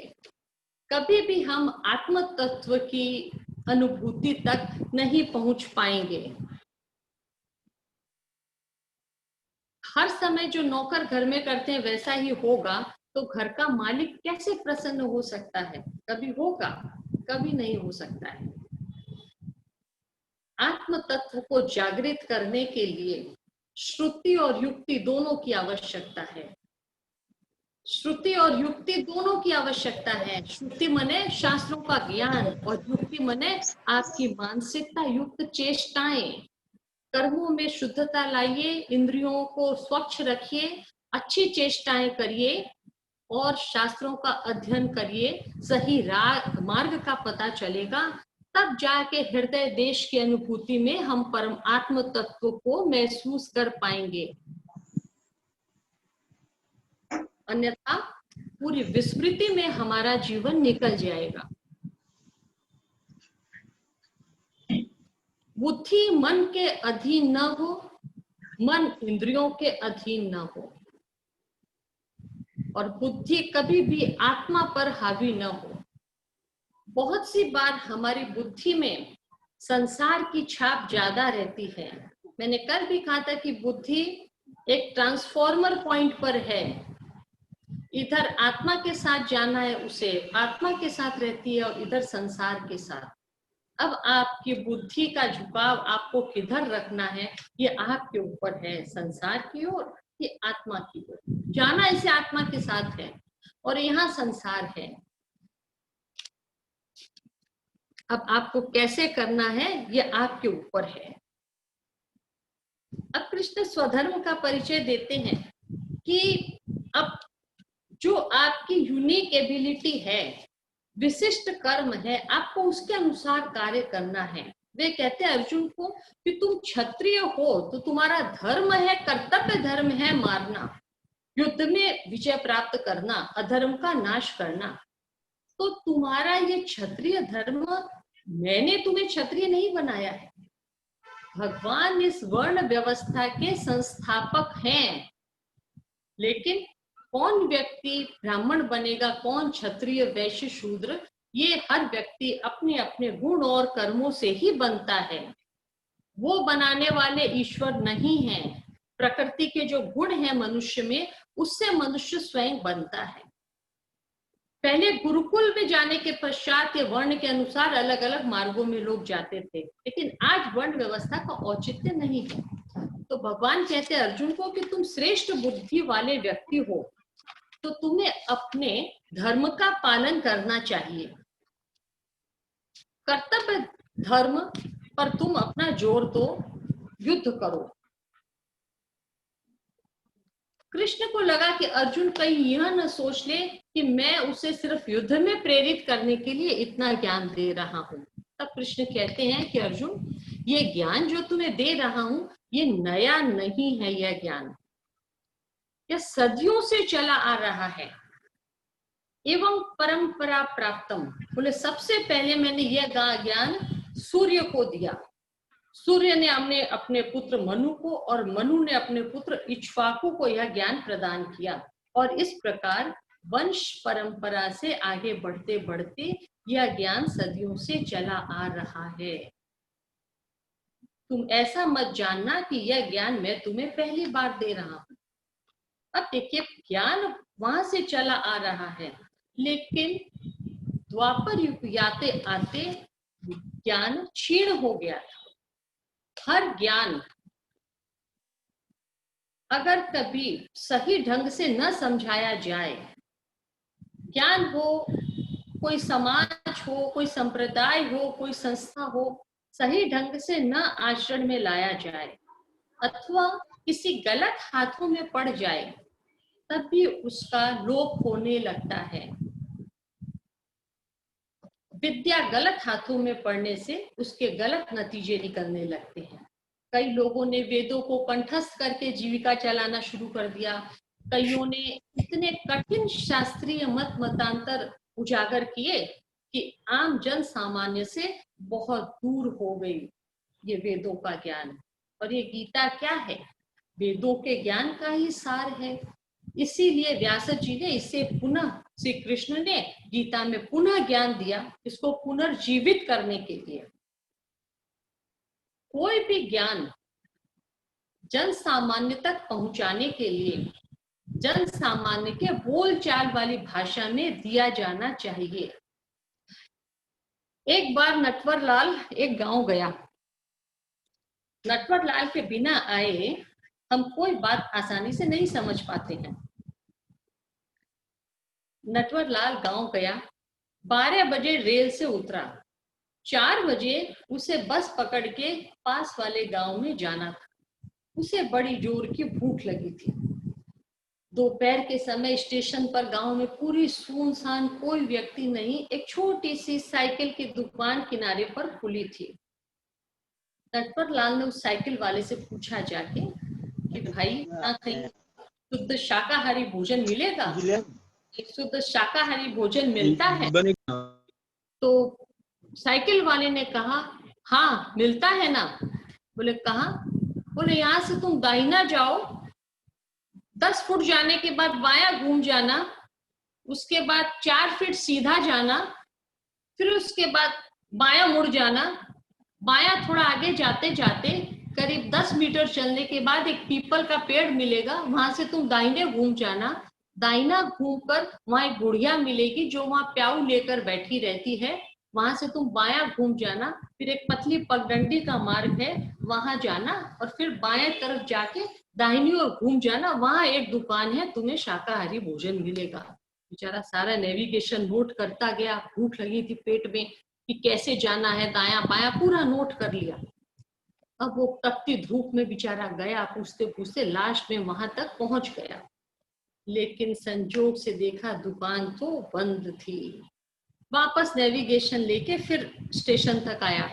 कभी भी हम आत्म तत्व की अनुभूति तक नहीं पहुंच पाएंगे। हर समय जो नौकर घर में करते हैं वैसा ही होगा तो घर का मालिक कैसे प्रसन्न हो सकता है? कभी होगा? कभी नहीं हो सकता है। आत्म तत्व को जागृत करने के लिए श्रुति और युक्ति दोनों की आवश्यकता है। श्रुति और युक्ति दोनों की आवश्यकता है। श्रुति मने शास्त्रों का ज्ञान और युक्ति मने आपकी मानसिकता युक्त चेष्टाएं। कर्मों में शुद्धता लाइए, इंद्रियों को स्वच्छ रखिए, अच्छी चेष्टाएं करिए और शास्त्रों का अध्ययन करिए। सही मार्ग का पता चलेगा, तब जाके हृदय देश की अनुभूति में हम परमात्म तत्व को महसूस कर पाएंगे। अन्यथा पूरी विस्मृति में हमारा जीवन निकल जाएगा। बुद्धि मन के अधीन न हो, मन इंद्रियों के अधीन न हो, और बुद्धि कभी भी आत्मा पर हावी न हो। बहुत सी बार हमारी बुद्धि में संसार की छाप ज्यादा रहती है। मैंने कल भी कहा था कि बुद्धि एक ट्रांसफॉर्मर पॉइंट पर है। इधर आत्मा के साथ जाना है उसे, आत्मा के साथ रहती है, और इधर संसार के साथ। अब आपकी बुद्धि का झुकाव आपको किधर रखना है, ये आपके ऊपर है, संसार की ओर कि आत्मा की ओर। जाना इसे आत्मा के साथ है और यहाँ संसार है। अब आपको कैसे करना है ये आपके ऊपर है। अब कृष्ण स्वधर्म का परिचय देते हैं कि अब जो आपकी यूनिक एबिलिटी है, विशिष्ट कर्म है, आपको उसके अनुसार कार्य करना है। वे कहते हैं अर्जुन को कि तुम क्षत्रिय हो तो तुम्हारा धर्म है, कर्तव्य धर्म है मारना, युद्ध में विजय प्राप्त करना, अधर्म का नाश करना। तो तुम्हारा ये क्षत्रिय धर्म, मैंने तुम्हें क्षत्रिय नहीं बनाया है। भगवान इस वर्ण व्यवस्था के संस्थापक हैं, लेकिन कौन व्यक्ति ब्राह्मण बनेगा, कौन क्षत्रिय, वैश्य, शूद्र, ये हर व्यक्ति अपने अपने गुण और कर्मों से ही बनता है। वो बनाने वाले ईश्वर नहीं हैं। प्रकृति के जो गुण हैं मनुष्य में, उससे मनुष्य स्वयं बनता है। पहले गुरुकुल में जाने के पश्चात ये वर्ण के अनुसार अलग अलग मार्गों में लोग जाते थे, लेकिन आज वर्ण व्यवस्था का औचित्य नहीं है। तो भगवान कहते हैं अर्जुन को कि तुम श्रेष्ठ बुद्धि वाले व्यक्ति हो, तो तुम्हें अपने धर्म का पालन करना चाहिए। कर्तव्य धर्म पर तुम अपना जोर दो, युद्ध करो। कृष्ण को लगा कि अर्जुन कहीं यह न सोच ले कि मैं उसे सिर्फ युद्ध में प्रेरित करने के लिए इतना ज्ञान दे रहा हूं। तब कृष्ण कहते हैं कि अर्जुन, ये ज्ञान जो तुम्हें दे रहा हूं ये नया नहीं है। यह ज्ञान यह सदियों से चला आ रहा है। एवं परंपरा प्राप्तम, बोले सबसे पहले मैंने यह ज्ञान सूर्य को दिया। सूर्य ने अपने पुत्र मनु को और मनु ने अपने पुत्र इक्ष्वाकु को यह ज्ञान प्रदान किया, और इस प्रकार वंश परंपरा से आगे बढ़ते बढ़ते यह ज्ञान सदियों से चला आ रहा है। तुम ऐसा मत जानना कि यह ज्ञान मैं तुम्हें पहली बार दे रहा हूं। अब देखिए, ज्ञान वहां से चला आ रहा है, लेकिन द्वापर युग आते आते ज्ञान क्षीण हो गया था। हर ज्ञान अगर कभी सही ढंग से न समझाया जाए, ज्ञान हो, कोई समाज हो, कोई संप्रदाय हो, कोई संस्था हो, सही ढंग से न आचरण में लाया जाए अथवा किसी गलत हाथों में पड़ जाए, तब भी उसका लोप होने लगता है। विद्या गलत हाथों में पड़ने से उसके गलत नतीजे निकलने लगते हैं। कई लोगों ने वेदों को कंठस्थ करके जीविका चलाना शुरू कर दिया। कईयों ने इतने कठिन शास्त्रीय मतांतर उजागर किए कि आम जन सामान्य से बहुत दूर हो गई ये वेदों का ज्ञान। और ये गीता क्या है? वेदों के ज्ञान का ही सार है। इसीलिए व्यास जी ने इसे पुनः, श्री कृष्ण ने गीता में पुनः ज्ञान दिया, इसको पुनर्जीवित करने के लिए। कोई भी ज्ञान जन सामान्य तक पहुंचाने के लिए जन सामान्य के बोलचाल वाली भाषा में दिया जाना चाहिए। एक बार नटवर लाल एक गांव गया। नटवर लाल के बिना आए हम कोई बात आसानी से नहीं समझ पाते हैं। नटवर लाल गांव गया, 12 बजे रेल से उतरा, 4 बजे उसे बस पकड़ के पास वाले गांव में जाना था। उसे बड़ी जोर की भूख लगी थी। दोपहर के समय स्टेशन पर गांव में पूरी सुनसान, कोई व्यक्ति नहीं। एक छोटी सी साइकिल की दुकान किनारे पर खुली थी। नटवर लाल ने उस साइकिल वाले से पूछा जाके कि भाई कहीं शुद्ध शाकाहारी भोजन मिलेगा? शुद्ध शाकाहारी भोजन मिलता है? तो साइकिल वाले ने कहा हाँ मिलता है ना। बोले कहाँ? बोले यहाँ से तुम दाहिना जाओ, 10 फुट जाने के बाद बायां घूम जाना, उसके बाद 4 फीट सीधा जाना, फिर उसके बाद बायां मुड़ जाना। बायां थोड़ा आगे जाते जाते करीब 10 मीटर चलने के बाद एक पीपल का पेड़ मिलेगा, वहां से तुम दाहिने घूम जाना। दाहिना घूमकर वहां एक बुढ़िया मिलेगी जो वहां प्याऊ लेकर बैठी रहती है, वहां से तुम बायां घूम जाना। फिर एक पतली पगडंडी का मार्ग है, वहां जाना और फिर बाएं तरफ जाके दाहिनी ओर घूम जाना। वहां एक दुकान है, तुम्हें शाकाहारी भोजन मिलेगा। बेचारा सारा नेविगेशन नोट करता गया। भूख लगी थी पेट में कि कैसे जाना है, दायां बायां पूरा नोट कर लिया। अब वो तपती धूप में बेचारा गया, पूछते पूछते लास्ट में वहां तक पहुंच गया। लेकिन संजोग से देखा दुकान तो बंद थी। वापस नेविगेशन लेके फिर स्टेशन तक आया।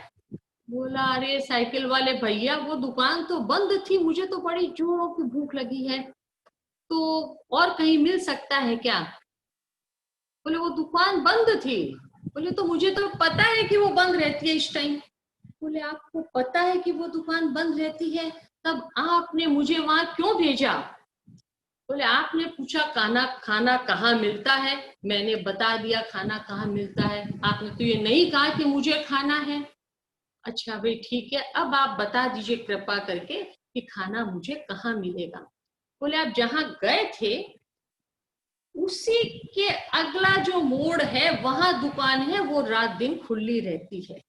बोला अरे साइकिल वाले भैया, वो दुकान तो बंद थी, मुझे तो बड़ी जोरों की भूख लगी है, तो और कहीं मिल सकता है क्या? बोले वो दुकान बंद थी। बोले तो मुझे तो पता है कि वो बंद रहती है इस टाइम। बोले आपको पता है कि वो दुकान बंद रहती है, तब आपने मुझे वहां क्यों भेजा? बोले आपने पूछा खाना कहाँ मिलता है, मैंने बता दिया खाना कहाँ मिलता है। आपने तो ये नहीं कहा कि मुझे खाना है। अच्छा भाई ठीक है, अब आप बता दीजिए कृपा करके कि खाना मुझे कहाँ मिलेगा। बोले आप जहां गए थे उसी के अगला जो मोड़ है वहां दुकान है, वो रात दिन खुली रहती है।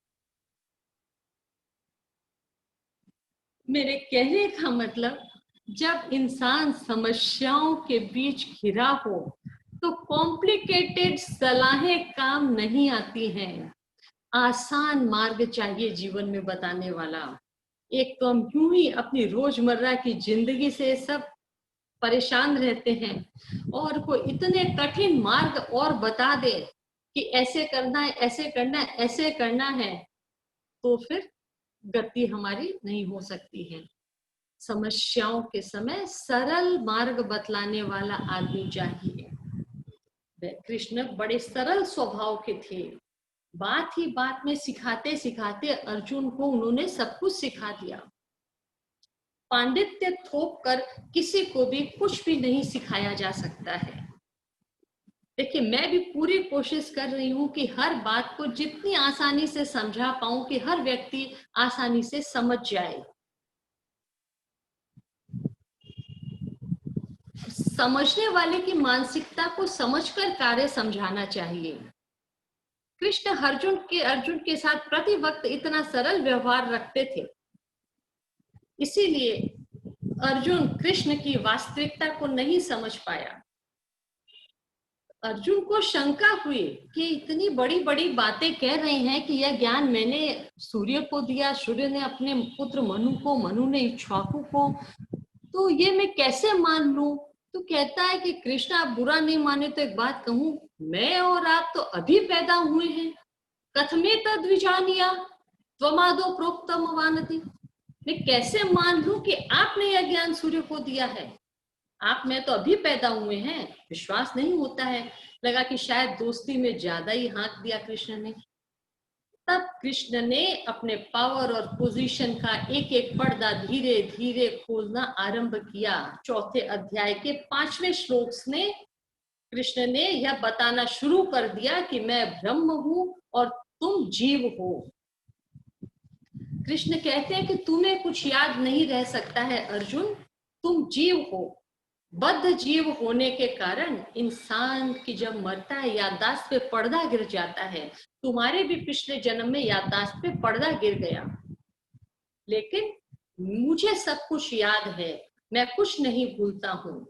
मेरे कहने का मतलब, जब इंसान समस्याओं के बीच घिरा हो तो कॉम्प्लिकेटेड सलाहें काम नहीं आती हैं। आसान मार्ग चाहिए जीवन में बताने वाला। एक तो हम यूं ही अपनी रोजमर्रा की जिंदगी से सब परेशान रहते हैं और कोई इतने कठिन मार्ग और बता दे कि ऐसे करना है, ऐसे करना है, ऐसे करना है, तो फिर गति हमारी नहीं हो सकती है। समस्याओं के समय सरल मार्ग बतलाने वाला आदमी चाहिए। कृष्ण बड़े सरल स्वभाव के थे। बात ही बात में सिखाते सिखाते अर्जुन को उन्होंने सब कुछ सिखा दिया। पांडित्य थोप कर किसी को भी कुछ भी नहीं सिखाया जा सकता है। देखिए मैं भी पूरी कोशिश कर रही हूं कि हर बात को जितनी आसानी से समझा पाऊं कि हर व्यक्ति आसानी से समझ जाए। समझने वाले की मानसिकता को समझकर कार्य समझाना चाहिए। कृष्ण अर्जुन के साथ प्रति वक्त इतना सरल व्यवहार रखते थे, इसीलिए अर्जुन कृष्ण की वास्तविकता को नहीं समझ पाया। अर्जुन को शंका हुई कि इतनी बड़ी बड़ी बातें कह रहे हैं कि यह ज्ञान मैंने सूर्य को दिया, सूर्य ने अपने पुत्र मनु को, मनु ने इक्ष्वाकु को, तो ये मैं कैसे मान लूं? तो कहता है कि कृष्ण आप बुरा नहीं माने तो एक बात कहूं, मैं और आप तो अभी पैदा हुए हैं, कथमे तद्विजानिया त्वमादो प्रोक्तम वानति। मैं कैसे मान लूं कि आपने यह ज्ञान सूर्य को दिया है? आप में तो अभी पैदा हुए हैं, विश्वास नहीं होता है। लगा कि शायद दोस्ती में ज्यादा ही हाथ दिया कृष्ण ने। तब कृष्ण ने अपने पावर और पोजीशन का एक एक पर्दा धीरे धीरे खोलना आरंभ किया। चौथे अध्याय के 5वें श्लोक में कृष्ण ने यह बताना शुरू कर दिया कि मैं ब्रह्म हूं और तुम जीव हो। कृष्ण कहते हैं कि तुम्हें कुछ याद नहीं रह सकता है अर्जुन, तुम जीव हो। बद्ध जीव होने के कारण इंसान की जब मरता है याददाश्त पे पर्दा गिर जाता है। तुम्हारे भी पिछले जन्म में याददाश्त पे पर्दा गिर गया, लेकिन मुझे सब कुछ याद है, मैं कुछ नहीं भूलता हूँ।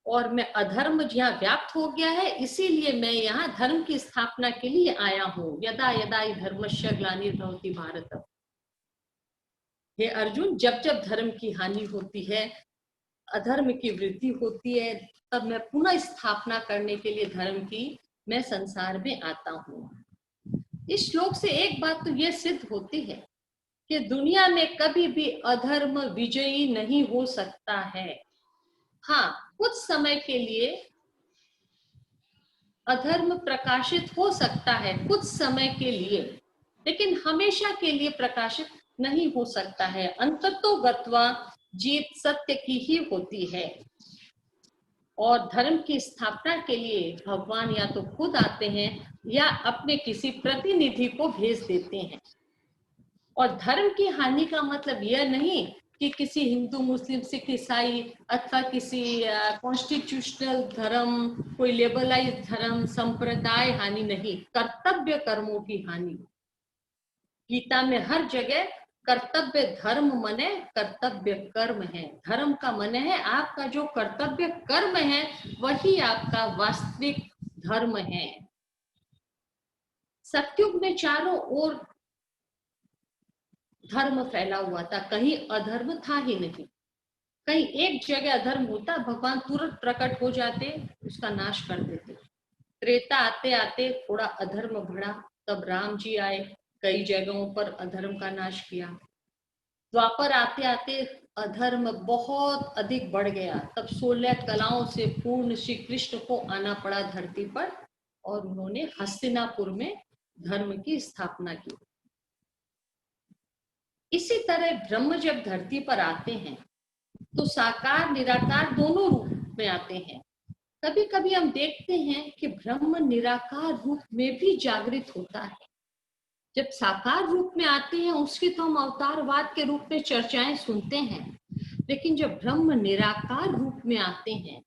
और मैं अधर्म जहाँ व्याप्त हो गया है, इसीलिए मैं यहाँ धर्म की स्थापना के लिए आया हूँ। यदा यदा हि धर्मस्य ग्लानिर्भवति भारत। हे अर्जुन, जब जब धर्म की हानि होती है, अधर्म की वृद्धि होती है, तब मैं पुनः स्थापना करने के लिए धर्म की मैं संसार में आता हूँ। इस श्लोक से एक बात तो यह सिद्ध होती है कि दुनिया में कभी भी अधर्म विजयी नहीं हो सकता है। हाँ, कुछ समय के लिए अधर्म प्रकाशित हो सकता है, कुछ समय के लिए, लेकिन हमेशा के लिए प्रकाशित नहीं हो सकता है। अंततो गत्वा जीत सत्य की ही होती है। और धर्म की स्थापना के लिए भगवान या तो खुद आते हैं या अपने किसी प्रतिनिधि को भेज देते हैं। और धर्म की हानि का मतलब यह नहीं कि किसी हिंदू, मुस्लिम, सिख, ईसाई अथवा किसी कॉन्स्टिट्यूशनल धर्म, कोई लेबलाइज धर्म, संप्रदाय हानि नहीं, कर्तव्य कर्मों की हानि। गीता में हर जगह कर्तव्य धर्म मने कर्तव्य कर्म है। धर्म का मने है आपका जो कर्तव्य कर्म है, वही आपका वास्तविक धर्म है। सतयुग में चारों ओर धर्म फैला हुआ था, कहीं अधर्म था ही नहीं। कहीं एक जगह अधर्म होता, भगवान तुरंत प्रकट हो जाते, उसका नाश कर देते। त्रेता आते आते थोड़ा अधर्म बढ़ा, तब राम जी आए, कई जगहों पर अधर्म का नाश किया। द्वापर आते आते अधर्म बहुत अधिक बढ़ गया, तब 16 कलाओं से पूर्ण श्री कृष्ण को आना पड़ा धरती पर, और उन्होंने हस्तिनापुर में धर्म की स्थापना की। इसी तरह ब्रह्म जब धरती पर आते हैं तो साकार निराकार दोनों रूप में आते हैं। कभी कभी हम देखते हैं कि ब्रह्म निराकार रूप में भी जागृत होता है। जब साकार रूप में आते हैं उसकी तो हम अवतारवाद के रूप में चर्चाएं सुनते हैं, लेकिन जब ब्रह्म निराकार रूप में आते हैं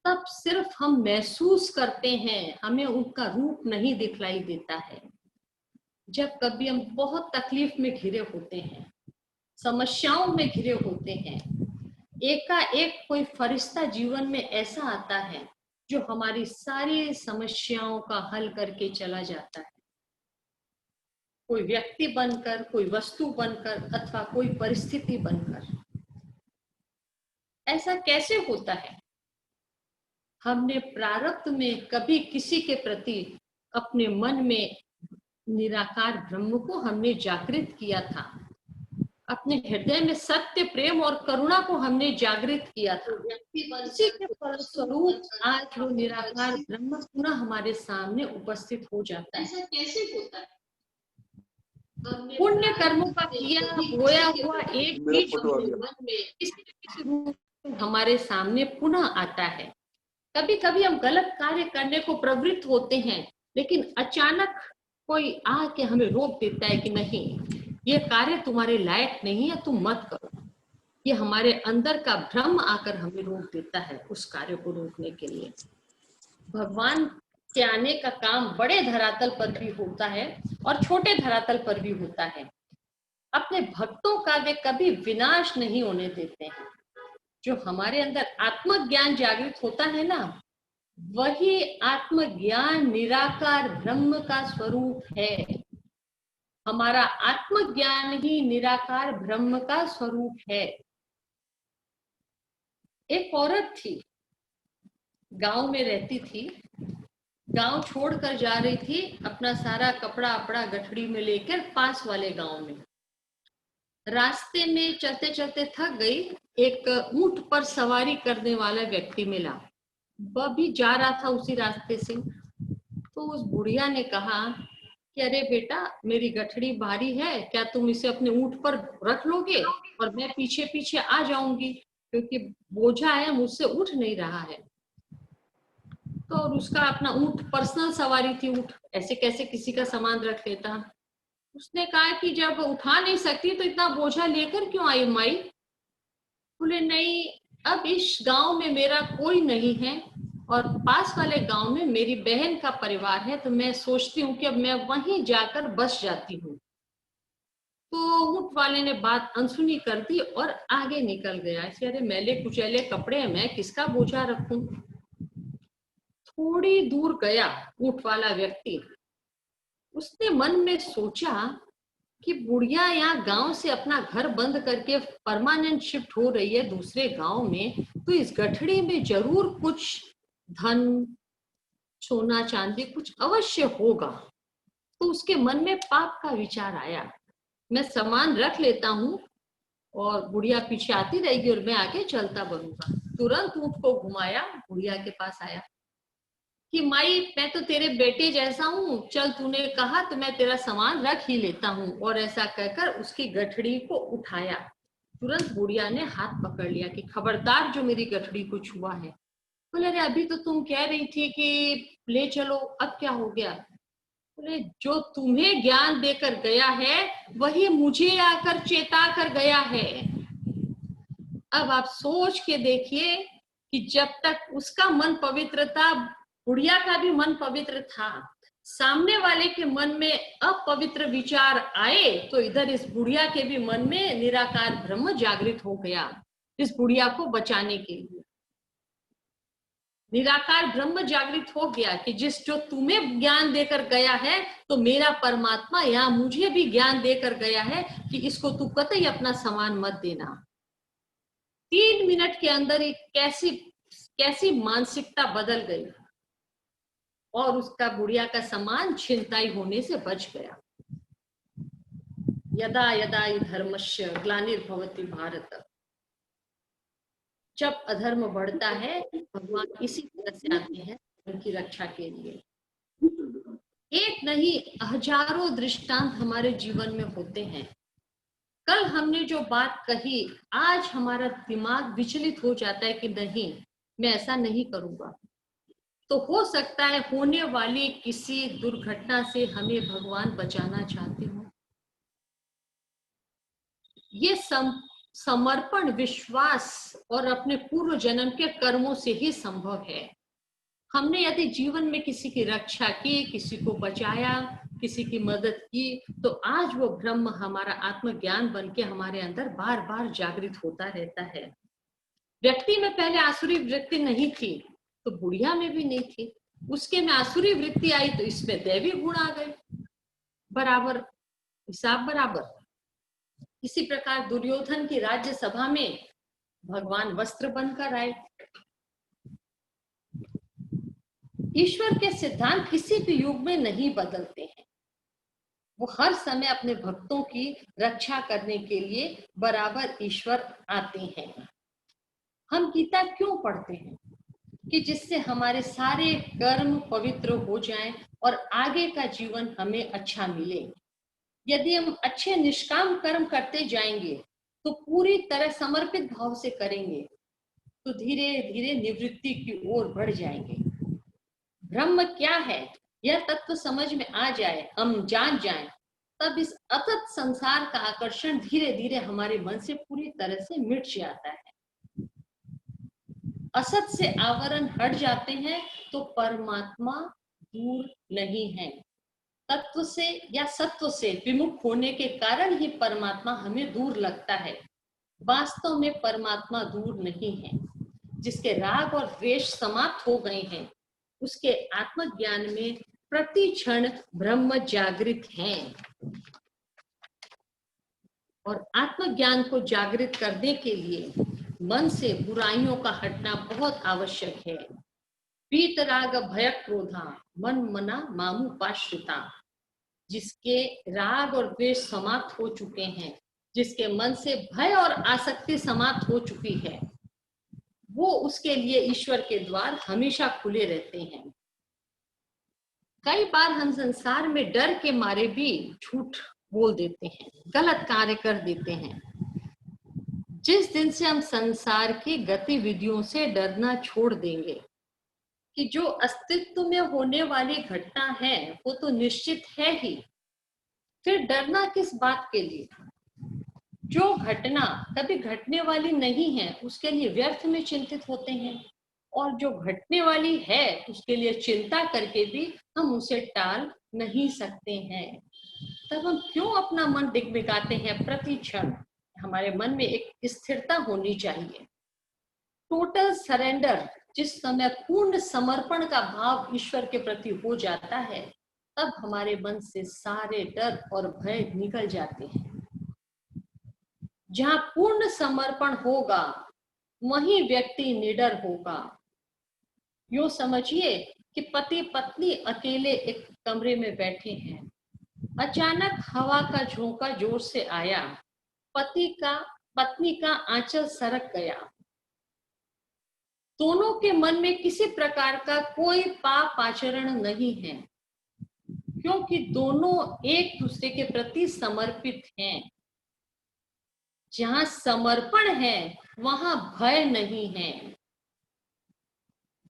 तब सिर्फ हम महसूस करते हैं, हमें उनका रूप नहीं दिखलाई देता है। जब कभी हम बहुत तकलीफ में घिरे होते हैं, समस्याओं में घिरे होते हैं, एकाएक कोई फरिश्ता जीवन में ऐसा आता है जो हमारी सारी समस्याओं का हल करके चला जाता है। कोई व्यक्ति बनकर, कोई वस्तु बनकर, अथवा कोई परिस्थिति बनकर। ऐसा कैसे होता है? हमने प्रारब्ध में कभी किसी के प्रति अपने मन में निराकार ब्रह्म को हमने जागृत किया था, अपने हृदय में सत्य, प्रेम और करुणा को हमने जागृत किया था। उसी के फलस्वरूप आज वो निराकार ब्रह्म पुनः हमारे सामने उपस्थित हो जाता है। ऐसा कैसे होता है? पुण्य कर्मों का किया होया हुआ एक बीज किसी रूप हमारे सामने पुनः आता है। कभी कभी हम गलत कार्य करने को प्रवृत्त होते हैं, लेकिन अचानक कोई आके हमें रोक देता है कि नहीं, ये कार्य तुम्हारे लायक नहीं है, तुम मत करो। ये हमारे अंदर का भ्रम आकर हमें रोक देता है उस कार्य को रोकने के लिए। भगवान के आने का काम बड़े धरातल पर भी होता है और छोटे धरातल पर भी होता है। अपने भक्तों का वे कभी विनाश नहीं होने देते हैं। जो हमारे अंदर आत्मज्ञान जागृत होता है ना, वही आत्मज्ञान निराकार ब्रह्म का स्वरूप है। हमारा आत्मज्ञान ही निराकार ब्रह्म का स्वरूप है। एक औरत थी, गांव में रहती थी, गांव छोड़कर जा रही थी, अपना सारा कपड़ा अपड़ा गठड़ी में लेकर पास वाले गांव में। रास्ते में चलते चलते थक गई। एक ऊंट पर सवारी करने वाला व्यक्ति मिला, वह भी जा रहा था उसी रास्ते से। तो उस बुढ़िया ने कहा कि अरे बेटा, मेरी गठड़ी भारी है, क्या तुम इसे अपने ऊंट पर रख लोगे और मैं पीछे पीछे आ जाऊंगी, क्योंकि बोझा है, मुझसे उठ नहीं रहा है। तो और उसका अपना ऊंट, पर्सनल सवारी थी, ऊंट ऐसे कैसे किसी का सामान रख लेता। उसने कहा कि जब उठा नहीं सकती तो इतना बोझा लेकर क्यों आई माई? बोले नहीं, अब इस गांव में मेरा कोई नहीं है और पास वाले गांव में मेरी बहन का परिवार है, तो मैं सोचती हूँ कि अब मैं वहीं जाकर बस जाती हूँ। तो ऊंट वाले ने बात अनसुनी कर दी और आगे निकल गया। अरे मैले कुचैले कपड़े हैं, मैं किसका बोझा रखूं। थोड़ी दूर गया ऊंट वाला व्यक्ति, उसने मन में सोचा कि बुढ़िया यहाँ गांव से अपना घर बंद करके परमानेंट शिफ्ट हो रही है दूसरे गांव में, तो इस गठड़ी में जरूर कुछ धन, सोना चांदी कुछ अवश्य होगा। तो उसके मन में पाप का विचार आया, मैं सामान रख लेता हूँ और बुढ़िया पीछे आती रहेगी और मैं आगे चलता बनूंगा। तुरंत ऊंट को घुमाया, बुढ़िया के पास आया कि माई, मैं तो तेरे बेटे जैसा हूँ, चल तूने कहा तो मैं तेरा सामान रख ही लेता हूँ। और ऐसा कहकर उसकी गठड़ी को उठाया। तुरंत बुढ़िया ने हाथ पकड़ लिया कि खबरदार जो मेरी गठड़ी को छुआ है। बोले अरे अभी तो तुम कह रही थी कि ले चलो, अब क्या हो गया? बोले जो तुम्हें ज्ञान देकर गया है वही मुझे आकर चेता कर गया है। अब आप सोच के देखिए कि जब तक उसका मन पवित्र था, बुढ़िया का भी मन पवित्र था, सामने वाले के मन में अपवित्र विचार आए तो इधर इस बुढ़िया के भी मन में निराकार ब्रह्म जागृत हो गया इस बुढ़िया को बचाने के लिए। निराकार ब्रह्म जागृत हो गया कि जो तुम्हें ज्ञान देकर गया है, तो मेरा परमात्मा यहाँ मुझे भी ज्ञान देकर गया है कि इसको तू कतई अपना सामान मत देना। 3 मिनट के अंदर ही कैसी मानसिकता बदल गई और उसका बुढ़िया का सामान छिनताई होने से बच गया। यदा यदा हि धर्मस्य ग्लानिर्भवति भारत। जब अधर्म बढ़ता है भगवान इसी तरह से आते हैं उनकी रक्षा के लिए। एक नहीं हजारों दृष्टांत हमारे जीवन में होते हैं। कल हमने जो बात कही, आज हमारा दिमाग विचलित हो जाता है कि नहीं, मैं ऐसा नहीं करूंगा। तो हो सकता है होने वाली किसी दुर्घटना से हमें भगवान बचाना चाहते हो। ये समर्पण, विश्वास और अपने पूर्व जन्म के कर्मों से ही संभव है। हमने यदि जीवन में किसी की रक्षा की, किसी को बचाया, किसी की मदद की, तो आज वो ब्रह्म हमारा आत्मज्ञान बन के हमारे अंदर बार बार जागृत होता रहता है। व्यक्ति में पहले आसुरी वृत्ति नहीं थी तो बुढ़िया में भी नहीं थी, उसके में आसुरी वृत्ति आई तो इसमें दैवी गुण आ गए। बराबर हिसाब बराबर। इसी प्रकार दुर्योधन की राज्यसभा में भगवान वस्त्र बनकर आए। ईश्वर के सिद्धांत किसी भी युग में नहीं बदलते हैं। वो हर समय अपने भक्तों की रक्षा करने के लिए बराबर ईश्वर आते हैं। हम गीता क्यों पढ़ते हैं? कि जिससे हमारे सारे कर्म पवित्र हो जाएं और आगे का जीवन हमें अच्छा मिले। यदि हम अच्छे निष्काम कर्म करते जाएंगे तो पूरी तरह समर्पित भाव से करेंगे तो धीरे धीरे निवृत्ति की ओर बढ़ जाएंगे। ब्रह्म क्या है यह तत्व समझ में आ जाए, हम जान जाएं, तब इस अतत संसार का आकर्षण धीरे धीरे हमारे मन से पूरी तरह से मिट जाता है। असत से आवरण हट जाते हैं तो परमात्मा दूर नहीं है। तत्व से या सत्व से विमुख होने के कारण ही परमात्मा हमें दूर लगता है। वास्तव में परमात्मा दूर नहीं है। जिसके राग और द्वेष समाप्त हो गए हैं उसके आत्मज्ञान में प्रति क्षण ब्रह्म जागृत है। और आत्मज्ञान को जागृत करने के लिए मन से बुराइयों का हटना बहुत आवश्यक है। वीतराग भय क्रोधा मन मना मामुपाश्रिता, जिसके राग और द्वेष समाप्त हो चुके हैं, जिसके मन से भय और आसक्ति समाप्त हो चुकी है, वो उसके लिए ईश्वर के द्वार हमेशा खुले रहते हैं। कई बार हम संसार में डर के मारे भी झूठ बोल देते हैं, गलत कार्य कर देते हैं। जिस दिन से हम संसार की गतिविधियों से डरना छोड़ देंगे कि जो अस्तित्व में होने वाली घटना है वो तो निश्चित है ही, फिर डरना किस बात के लिए? जो घटना कभी घटने वाली नहीं है उसके लिए व्यर्थ में चिंतित होते हैं, और जो घटने वाली है उसके लिए चिंता करके भी हम उसे टाल नहीं सकते हैं। तब हम क्यों अपना मन दिग्भिगाते हैं प्रति क्षण? हमारे मन में एक स्थिरता होनी चाहिए। टोटल सरेंडर, जिस समय पूर्ण समर्पण का भाव ईश्वर के प्रति हो जाता है, तब हमारे मन से सारे डर और भय निकल जाते हैं। जहां पूर्ण समर्पण होगा वहीं व्यक्ति निडर होगा। यूं समझिए कि पति पत्नी अकेले एक कमरे में बैठे हैं। अचानक हवा का झोंका जोर से आया, पत्नी का आंचल सरक गया। दोनों के मन में किसी प्रकार का कोई पाप आचरण नहीं है, क्योंकि दोनों एक दूसरे के प्रति समर्पित हैं। जहां समर्पण है वहां भय नहीं है।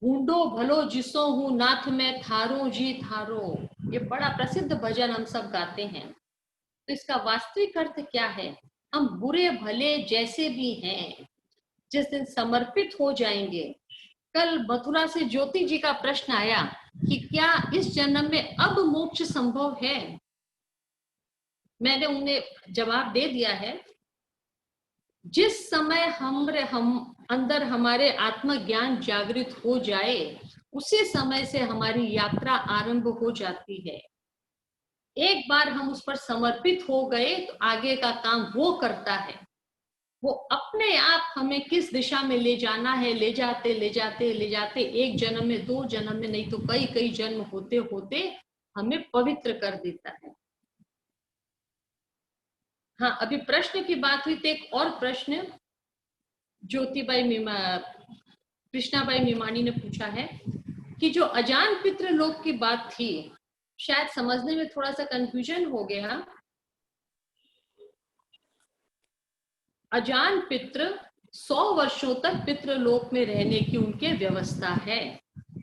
ढूंढो भलो जिसो हूं नाथ में थारो जी थारो, ये बड़ा प्रसिद्ध भजन हम सब गाते हैं। तो इसका वास्तविक अर्थ क्या है? हम बुरे भले जैसे भी हैं, जिस दिन समर्पित हो जाएंगे। कल मथुरा से ज्योति जी का प्रश्न आया कि क्या इस जन्म में अब मोक्ष संभव है? मैंने उन्हें जवाब दे दिया है, जिस समय हम अंदर हमारे आत्मज्ञान जागृत हो जाए उसी समय से हमारी यात्रा आरंभ हो जाती है। एक बार हम उस पर समर्पित हो गए तो आगे का काम वो करता है। वो अपने आप हमें किस दिशा में ले जाना है ले जाते एक जन्म में, 2 जन्म में, नहीं तो कई जन्म होते होते हमें पवित्र कर देता है। हाँ, अभी प्रश्न की बात हुई तो एक और प्रश्न कृष्णाबाई मीमानी ने पूछा है कि जो अजान पितृ लोक की बात थी, शायद समझने में थोड़ा सा कंफ्यूजन हो गया। अजान पितृ 100 वर्षों तक पितृलोक में रहने की उनके व्यवस्था है।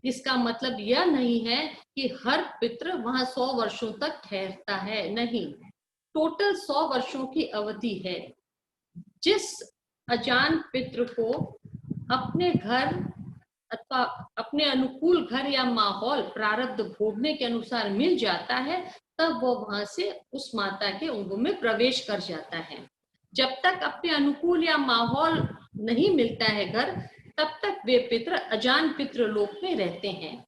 इसका मतलब यह नहीं है कि हर पितृ वहां 100 वर्षों तक ठहरता है, नहीं, टोटल 100 वर्षों की अवधि है। जिस अजान पितृ को अपने घर अथवा अपने अनुकूल घर या माहौल प्रारब्ध भोगने के अनुसार मिल जाता है, तब वो वहां से उस माता के अंगों में प्रवेश कर जाता है। जब तक अपने अनुकूल या माहौल नहीं मिलता है घर, तब तक वे पितृ अजान पितृ लोक में रहते हैं।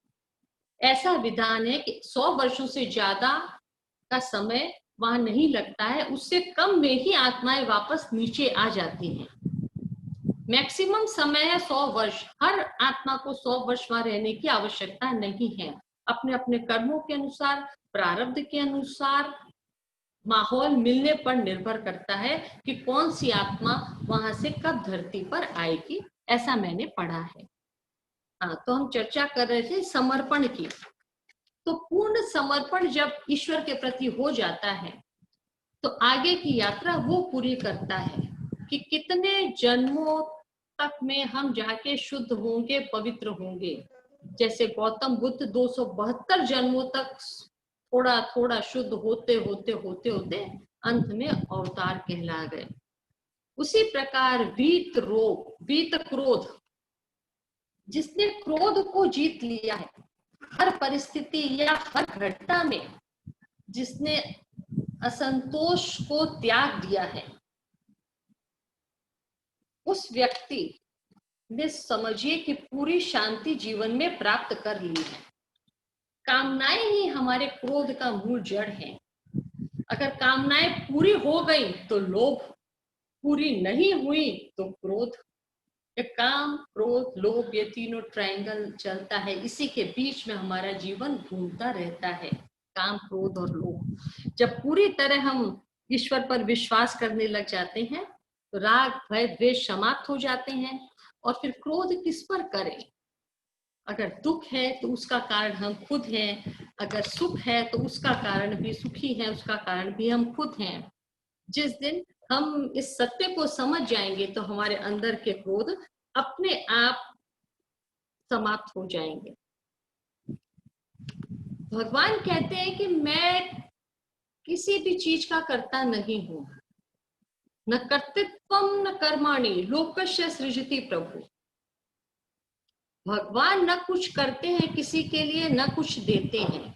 ऐसा विधान है कि 100 वर्षों से ज्यादा का समय वहां नहीं लगता है, उससे कम में ही आत्माएं वापस नीचे आ जाती हैं। मैक्सिमम समय है 100 वर्ष। हर आत्मा को 100 वर्ष वहां रहने की आवश्यकता नहीं है। अपने अपने कर्मों के अनुसार, प्रारब्ध के अनुसार, माहौल मिलने पर निर्भर करता है कि कौन सी आत्मा वहां से कब धरती पर आएगी, ऐसा मैंने पढ़ा है। हाँ, तो हम चर्चा कर रहे थे समर्पण की। तो पूर्ण समर्पण जब ईश्वर के प्रति हो जाता है तो आगे की यात्रा वो पूरी करता है कि कितने जन्मों तक में हम जाके शुद्ध होंगे, पवित्र होंगे। जैसे गौतम बुद्ध 272 जन्मों तक थोड़ा थोड़ा शुद्ध होते होते अंत में अवतार कहला गए। उसी प्रकार वीत क्रोध, जिसने क्रोध को जीत लिया है, हर परिस्थिति या हर घटना में जिसने असंतोष को त्याग दिया है, उस व्यक्ति ने समझिए कि पूरी शांति जीवन में प्राप्त कर ली है। कामनाएं ही हमारे क्रोध का मूल जड़ है। अगर कामनाएं पूरी हो गई तो लोभ, पूरी नहीं हुई तो क्रोध। ये काम, क्रोध, लोभ, ये तीनों ट्रायंगल चलता है, इसी के बीच में हमारा जीवन घूमता रहता है, काम, क्रोध और लोभ। जब पूरी तरह हम ईश्वर पर विश्वास करने लग जाते हैं तो राग, भय, द्वेष समाप्त हो जाते हैं। और फिर क्रोध किस पर करें? अगर दुख है तो उसका कारण हम खुद हैं, अगर सुख है तो उसका कारण भी, सुखी है उसका कारण भी हम खुद हैं। जिस दिन हम इस सत्य को समझ जाएंगे तो हमारे अंदर के क्रोध अपने आप समाप्त हो जाएंगे। भगवान कहते हैं कि मैं किसी भी चीज का कर्ता नहीं हूं, न कर्तृत्वम न कर्माणि लोकस्य सृजति प्रभु। भगवान न कुछ करते हैं किसी के लिए, न कुछ देते हैं।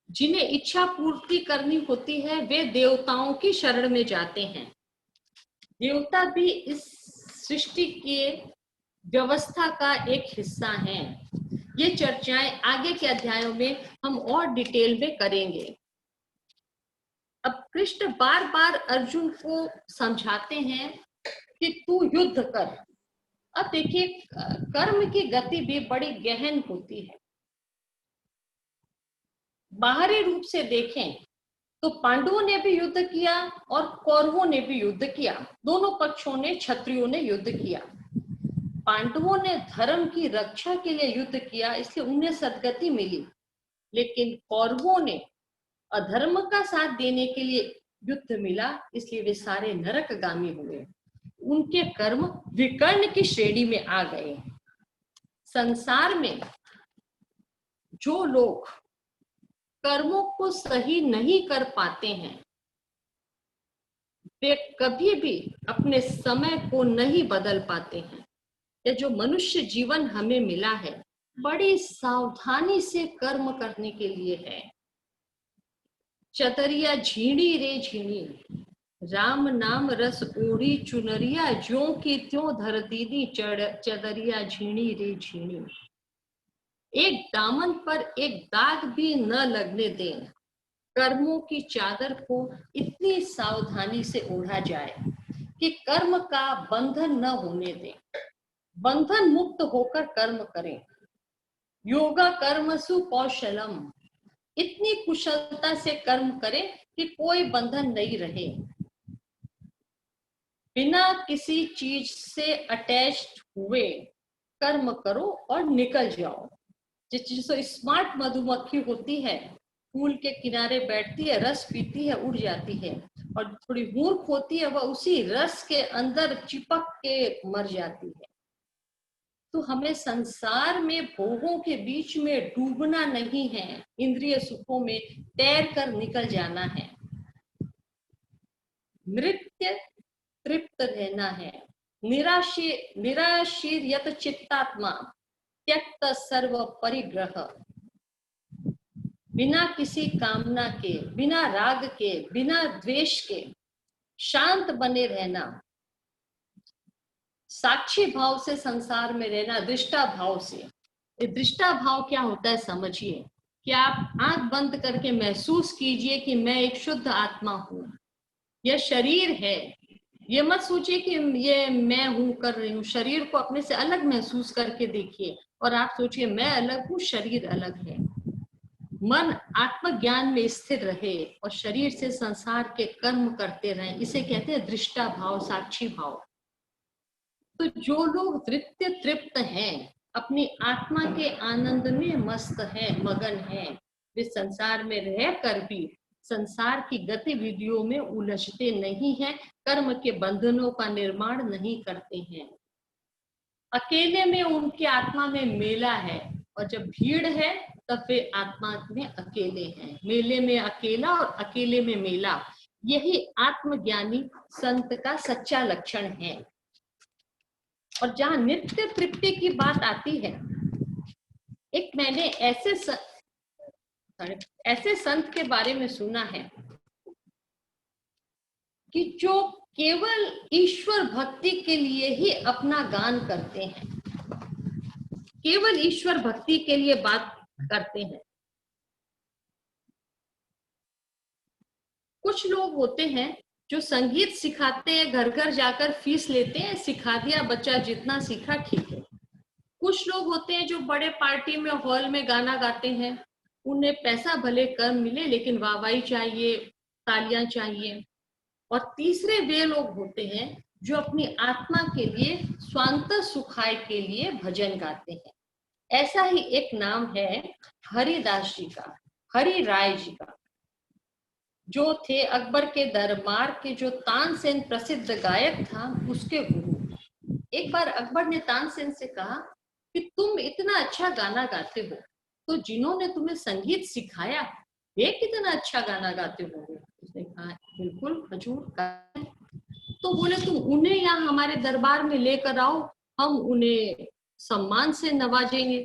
जिन्हें इच्छा पूर्ति करनी होती है वे देवताओं की शरण में जाते हैं। देवता भी इस सृष्टि के व्यवस्था का एक हिस्सा हैं। ये चर्चाएं आगे के अध्यायों में हम और डिटेल में करेंगे। अब कृष्ण बार बार अर्जुन को समझाते हैं कि तू युद्ध कर। अब देखिए, कर्म की गति भी बड़ी गहन होती है। बाहरी रूप से देखें तो पांडवों ने भी युद्ध किया और कौरवों ने भी युद्ध किया। दोनों पक्षों ने, क्षत्रियों ने युद्ध किया। पांडवों ने धर्म की रक्षा के लिए युद्ध किया, इसलिए उन्हें सद्गति मिली। लेकिन कौरवों ने अधर्म का साथ देने के लिए युद्ध मिला, इसलिए वे सारे नरकगामी हुए। उनके कर्म विकर्ण की श्रेणी में आ गए। संसार में जो लोग कर्मों को सही नहीं कर पाते हैं वे कभी भी अपने समय को नहीं बदल पाते हैं। ये जो मनुष्य जीवन हमें मिला है बड़ी सावधानी से कर्म करने के लिए है। चतरिया झीणी रे झीणी, राम नाम रस ओढ़ी चुनरिया, ज्यों की त्यों धर दीदी चदरिया झीणी रे झीणी। एक दामन पर एक दाग भी न लगने दें। कर्मों की चादर को इतनी सावधानी से ओढ़ा जाए कि कर्म का बंधन न होने दें। बंधन मुक्त होकर कर्म करें। योगा कर्मसु कौशलम, इतनी कुशलता से कर्म करें कि कोई बंधन नहीं रहे। बिना किसी चीज से अटैच्ड हुए कर्म करो और निकल जाओ। जिससे स्मार्ट मधुमक्खी होती है, फूल के किनारे बैठती है, रस पीती है, उड़ जाती है। और थोड़ी मूर्ख होती है, वह उसी रस के अंदर चिपक के मर जाती है। तो हमें संसार में भोगों के बीच में डूबना नहीं है, इंद्रिय सुखों में तैर कर निकल जाना है। मृत्य तृप्त रहना है। निराशीर यत चित्तात्मा त्यक्त सर्व परिग्रह। बिना किसी कामना के, बिना राग के, बिना द्वेष के शांत बने रहना। साक्षी भाव से संसार में रहना, दृष्टा भाव से। ये दृष्टा भाव क्या होता है समझिए कि आप आंख बंद करके महसूस कीजिए कि मैं एक शुद्ध आत्मा हूं। यह शरीर है, ये मत सोचिए कि ये मैं हूं, कर रही हूं। शरीर को अपने से अलग महसूस करके देखिए और आप सोचिए मैं अलग हूं, शरीर अलग है। मन आत्मज्ञान में स्थिर रहे और शरीर से संसार के कर्म करते रहे, इसे कहते हैं दृष्टा भाव, साक्षी भाव। तो जो लोग तृप्त तृप्त हैं, अपनी आत्मा के आनंद में मस्त है, मगन है, वे संसार में रहकर भी संसार की गतिविधियों में उलझते नहीं हैं, कर्म के बंधनों का निर्माण नहीं करते हैं। अकेले में उनकी आत्मा में मेला है और जब भीड़ है तब वे आत्मा में अकेले हैं। मेले में अकेला और अकेले में मेला, यही आत्मज्ञानी संत का सच्चा लक्षण है। और जहां नित्य तृप्ति की बात आती है, एक मैंने ऐसे संत के बारे में सुना है कि जो केवल ईश्वर भक्ति के लिए ही अपना गान करते हैं, केवल ईश्वर भक्ति के लिए बात करते हैं। कुछ लोग होते हैं जो संगीत सिखाते हैं घर घर जाकर फीस लेते हैं, सिखा दिया बच्चा जितना सीखा ठीक है। कुछ लोग होते हैं जो बड़े पार्टी में हॉल में गाना गाते हैं, उन्हें पैसा भले कम मिले लेकिन वाहवाही चाहिए, तालियां चाहिए। और तीसरे वे लोग होते हैं जो अपनी आत्मा के लिए, स्वांत सुखाय के लिए भजन गाते हैं। ऐसा ही एक नाम है हरिदास जी का, हरि राय जी का, जो थे अकबर के दरबार के जो तानसेन प्रसिद्ध गायक था उसके गुरु। एक बार अकबर ने तानसेन से कहा कि तुम इतना अच्छा गाना गाते हो, तो जिन्होंने तुम्हें संगीत सिखाया वे कितना अच्छा गाना गाते होंगे। उसने कहा बिल्कुल हजूर। तो बोले तुम उन्हें यहाँ हमारे दरबार में लेकर आओ, हम उन्हें सम्मान से नवाजेंगे।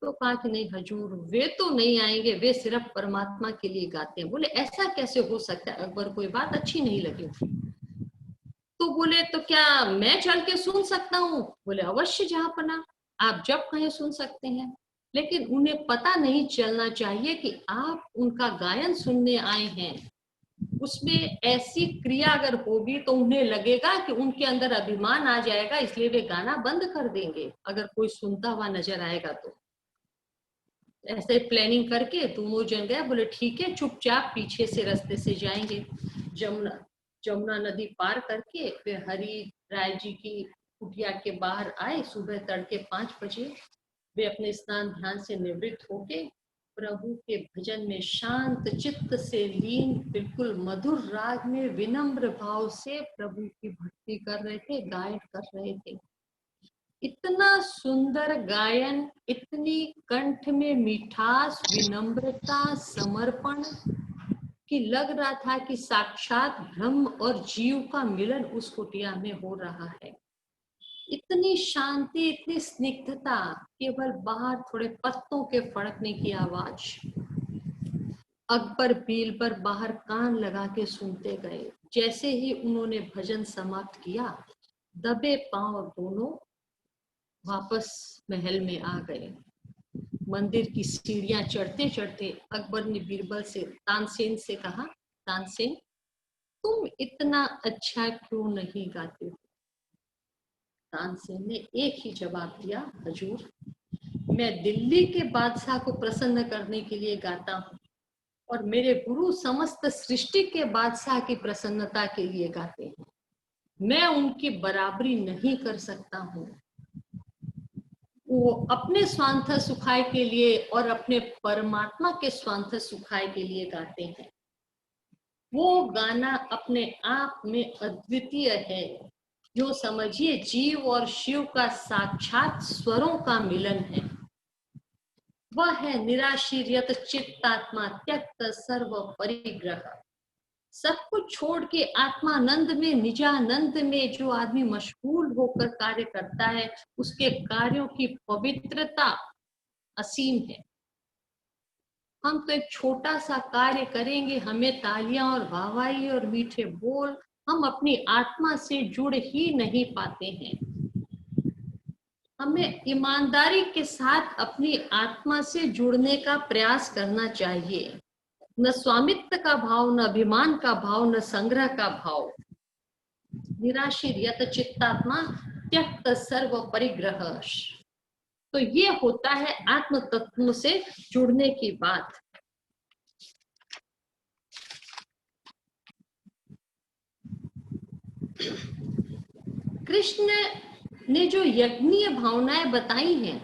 तो कहा कि नहीं हजूर, वे तो नहीं आएंगे, वे सिर्फ परमात्मा के लिए गाते हैं। बोले ऐसा कैसे हो सकता है? अकबर को ये बात अच्छी नहीं लगी। तो बोले तो क्या मैं चल के सुन सकता हूँ? बोले अवश्य जहाँपना, आप जब कहें सुन सकते हैं, लेकिन उन्हें पता नहीं चलना चाहिए कि आप उनका गायन सुनने आए हैं। उसमें ऐसी क्रिया अगर होगी तो उन्हें लगेगा कि उनके अंदर अभिमान आ जाएगा, इसलिए वे गाना बंद कर देंगे अगर कोई सुनता हुआ नजर आएगा। तो ऐसे प्लानिंग करके दोनों जन गए। बोले ठीक है, चुपचाप पीछे से रास्ते से जाएंगे। जमुना नदी पार करके वे हरि राय जी की कुटिया के बाहर आए। सुबह तड़के 5 बजे वे अपने स्नान ध्यान से निवृत्त होके प्रभु के भजन में शांत चित्त से लीन, बिल्कुल मधुर राग में विनम्र भाव से प्रभु की भक्ति कर रहे थे, गायन कर रहे थे। इतना सुंदर गायन, इतनी कंठ में मिठास, विनम्रता, समर्पण कि लग रहा था कि साक्षात ब्रह्म और जीव का मिलन उस कुटिया में हो रहा है। इतनी शांति, इतनी स्निग्धता, केवल बाहर थोड़े पत्तों के फड़कने की आवाज। अकबर बीरबल बाहर कान लगा के सुनते गए। जैसे ही उन्होंने भजन समाप्त किया, दबे पांव दोनों वापस महल में आ गए। मंदिर की सीढ़ियां चढ़ते चढ़ते अकबर ने बीरबल से, तानसेन से कहा, तानसेन तुम इतना अच्छा क्यों नहीं गाते हो? तानसेन ने एक ही जवाब दिया, हजूर मैं दिल्ली के बादशाह को प्रसन्न करने के लिए गाता हूँ और मेरे गुरु समस्त सृष्टि के बादशाह की प्रसन्नता के लिए गाते हैं। मैं उनकी बराबरी नहीं कर सकता हूँ। वो अपने स्वार्थ सुखाय के लिए और अपने परमात्मा के स्वार्थ सुखाय के लिए गाते हैं। वो गाना अपने आप में अद्वितीय है, जो समझिए जीव और शिव का साक्षात स्वरों का मिलन है। वह है निराशीर्यत चित्तात्मा त्यक्त सर्व परिग्रह। सब कुछ छोड़ के आत्मानंद में, निजानंद में जो आदमी मशगूल होकर कार्य करता है, उसके कार्यों की पवित्रता असीम है। हम तो एक छोटा सा कार्य करेंगे, हमें तालियां और वाहवाही और मीठे बोल, हम अपनी आत्मा से जुड़ ही नहीं पाते हैं। हमें ईमानदारी के साथ अपनी आत्मा से जुड़ने का प्रयास करना चाहिए। न स्वामित्व का भाव, न अभिमान का भाव, न संग्रह का भाव। निराशीर्यत चित्तात्मा त्यक्त सर्व परिग्रह। तो ये होता है आत्म तत्व से जुड़ने की बात। कृष्ण ने जो यज्ञीय भावनाएं बताई हैं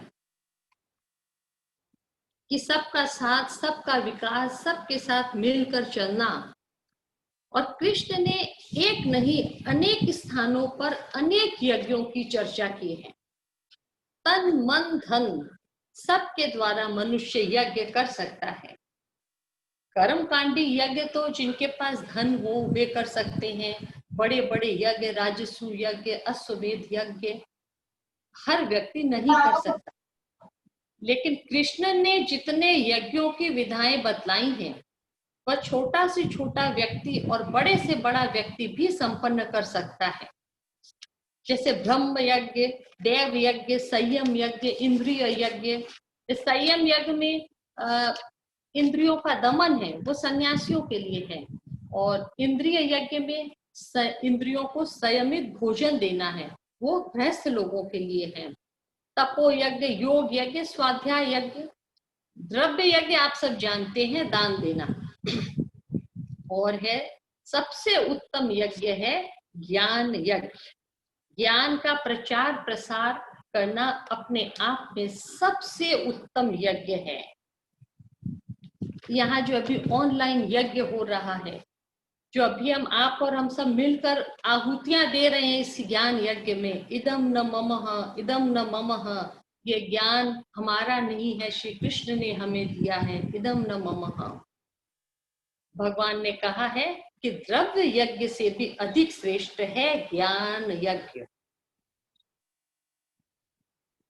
कि सबका साथ, सबका विकास, सबके साथ मिलकर चलना, और कृष्ण ने एक नहीं अनेक स्थानों पर अनेक यज्ञों की चर्चा की है। तन मन धन सबके द्वारा मनुष्य यज्ञ कर सकता है। कर्मकांडी यज्ञ तो जिनके पास धन हो वे कर सकते हैं। बड़े बड़े यज्ञ, राजस्व यज्ञ, अश्वमेध यज्ञ हर व्यक्ति नहीं कर सकता। लेकिन कृष्ण ने जितने यज्ञों की विधाएं बतलाई हैं, वह छोटा से छोटा व्यक्ति और बड़े से बड़ा व्यक्ति भी संपन्न कर सकता है। जैसे ब्रह्म यज्ञ, देव यज्ञ, संयम यज्ञ, इंद्रिय यज्ञ। संयम यज्ञ में इंद्रियों का दमन है, वो सन्यासियों के लिए है। और इंद्रिय यज्ञ में इंद्रियों को संयमित भोजन देना है, वो गृहस्थ लोगों के लिए है। तपो यज्ञ, योग यज्ञ, स्वाध्याय यज्ञ, द्रव्य यज्ञ आप सब जानते हैं, दान देना। और है सबसे उत्तम यज्ञ है ज्ञान यज्ञ। ज्ञान का प्रचार प्रसार करना अपने आप में सबसे उत्तम यज्ञ है। यहाँ जो अभी ऑनलाइन यज्ञ हो रहा है, जो अभी आप और हम सब मिलकर आहुतियां दे रहे हैं इस ज्ञान यज्ञ में, इदम न ममः, इदम न ममः, ये ज्ञान हमारा नहीं है, श्री कृष्ण ने हमें दिया है। इदम न ममः, भगवान ने कहा है कि द्रव्य यज्ञ से भी अधिक श्रेष्ठ है ज्ञान यज्ञ।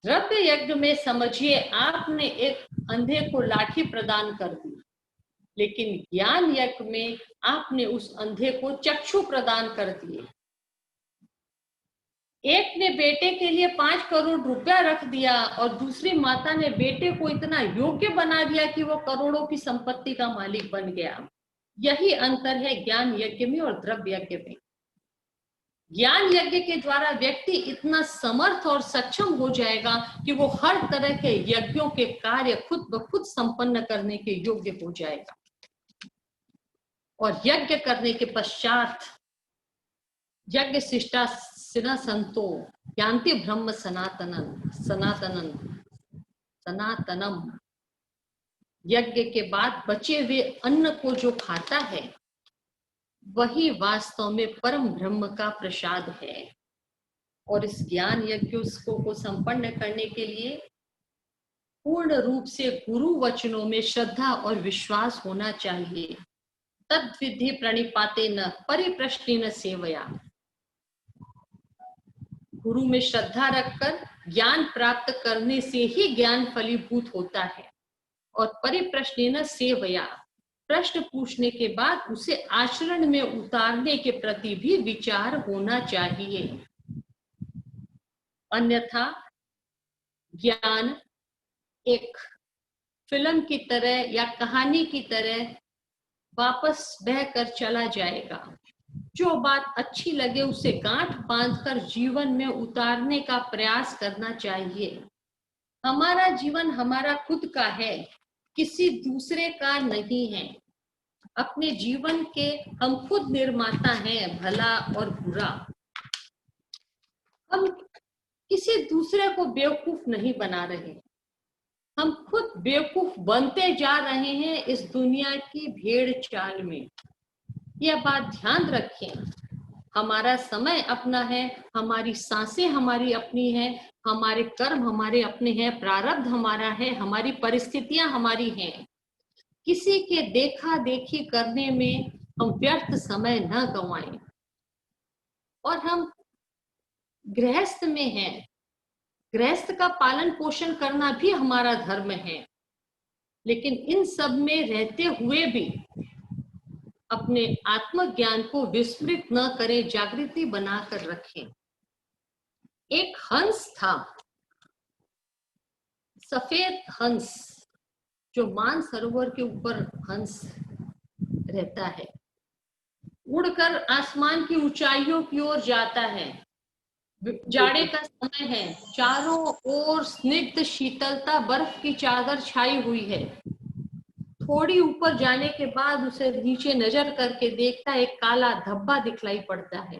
द्रव्य यज्ञ में समझिए आपने एक अंधे को लाठी प्रदान कर दी, लेकिन ज्ञान यज्ञ में आपने उस अंधे को चक्षु प्रदान कर दिए। एक ने बेटे के लिए 5 करोड़ रुपया रख दिया और दूसरी माता ने बेटे को इतना योग्य बना दिया कि वो करोड़ों की संपत्ति का मालिक बन गया। यही अंतर है ज्ञान यज्ञ में और द्रव्य यज्ञ में। ज्ञान यज्ञ के द्वारा व्यक्ति इतना समर्थ और सक्षम हो जाएगा कि वो हर तरह के यज्ञों के कार्य खुद ब खुद संपन्न करने के योग्य हो जाएगा। और यज्ञ करने के पश्चात यज्ञ शिष्टा सिना संतो ज्ञान्ति ब्रह्म सनातनम। यज्ञ के बाद बचे हुए अन्न को जो खाता है वही वास्तव में परम ब्रह्म का प्रसाद है। और इस ज्ञान यज्ञ को संपन्न करने के लिए पूर्ण रूप से गुरु वचनों में श्रद्धा और विश्वास होना चाहिए। तद्विधि प्रणिपातेन परिप्रश्नेन सेवया, गुरु में श्रद्धा रखकर ज्ञान प्राप्त करने से ही ज्ञान फलीभूत होता है। और परिप्रश्नेन सेवया, प्रश्न पूछने के बाद उसे आचरण में उतारने के प्रति भी विचार होना चाहिए। अन्यथा ज्ञान एक फिल्म की तरह या कहानी की तरह वापस बहकर चला जाएगा। जो बात अच्छी लगे उसे गांठ बांधकर जीवन में उतारने का प्रयास करना चाहिए। हमारा जीवन हमारा खुद का है, किसी दूसरे का नहीं है। अपने जीवन के हम खुद निर्माता हैं, भला और बुरा। हम किसी दूसरे को बेवकूफ नहीं बना रहे, हम खुद बेवकूफ बनते जा रहे हैं इस दुनिया की भेड़ चाल में। यह बात ध्यान रखें। हमारा समय अपना है, हमारी सांसें हमारी अपनी है, हमारे कर्म हमारे अपने हैं, प्रारब्ध हमारा है, हमारी परिस्थितियां हमारी हैं। किसी के देखा देखी करने में हम व्यर्थ समय न गंवाएं। और हम गृहस्थ में हैं, गृहस्थ का पालन पोषण करना भी हमारा धर्म है, लेकिन इन सब में रहते हुए भी अपने आत्मज्ञान को विस्मृत न करें, जागृति बनाकर रखें। एक हंस था, सफेद हंस, जो मानसरोवर के ऊपर हंस रहता है, उड़कर आसमान की ऊंचाइयों की ओर जाता है। जाड़े का समय है, चारों ओर स्निग्ध शीतलता, बर्फ की चादर छाई हुई है। थोड़ी ऊपर जाने के बाद उसे नीचे नजर करके देखता है, एक काला धब्बा दिखलाई पड़ता है।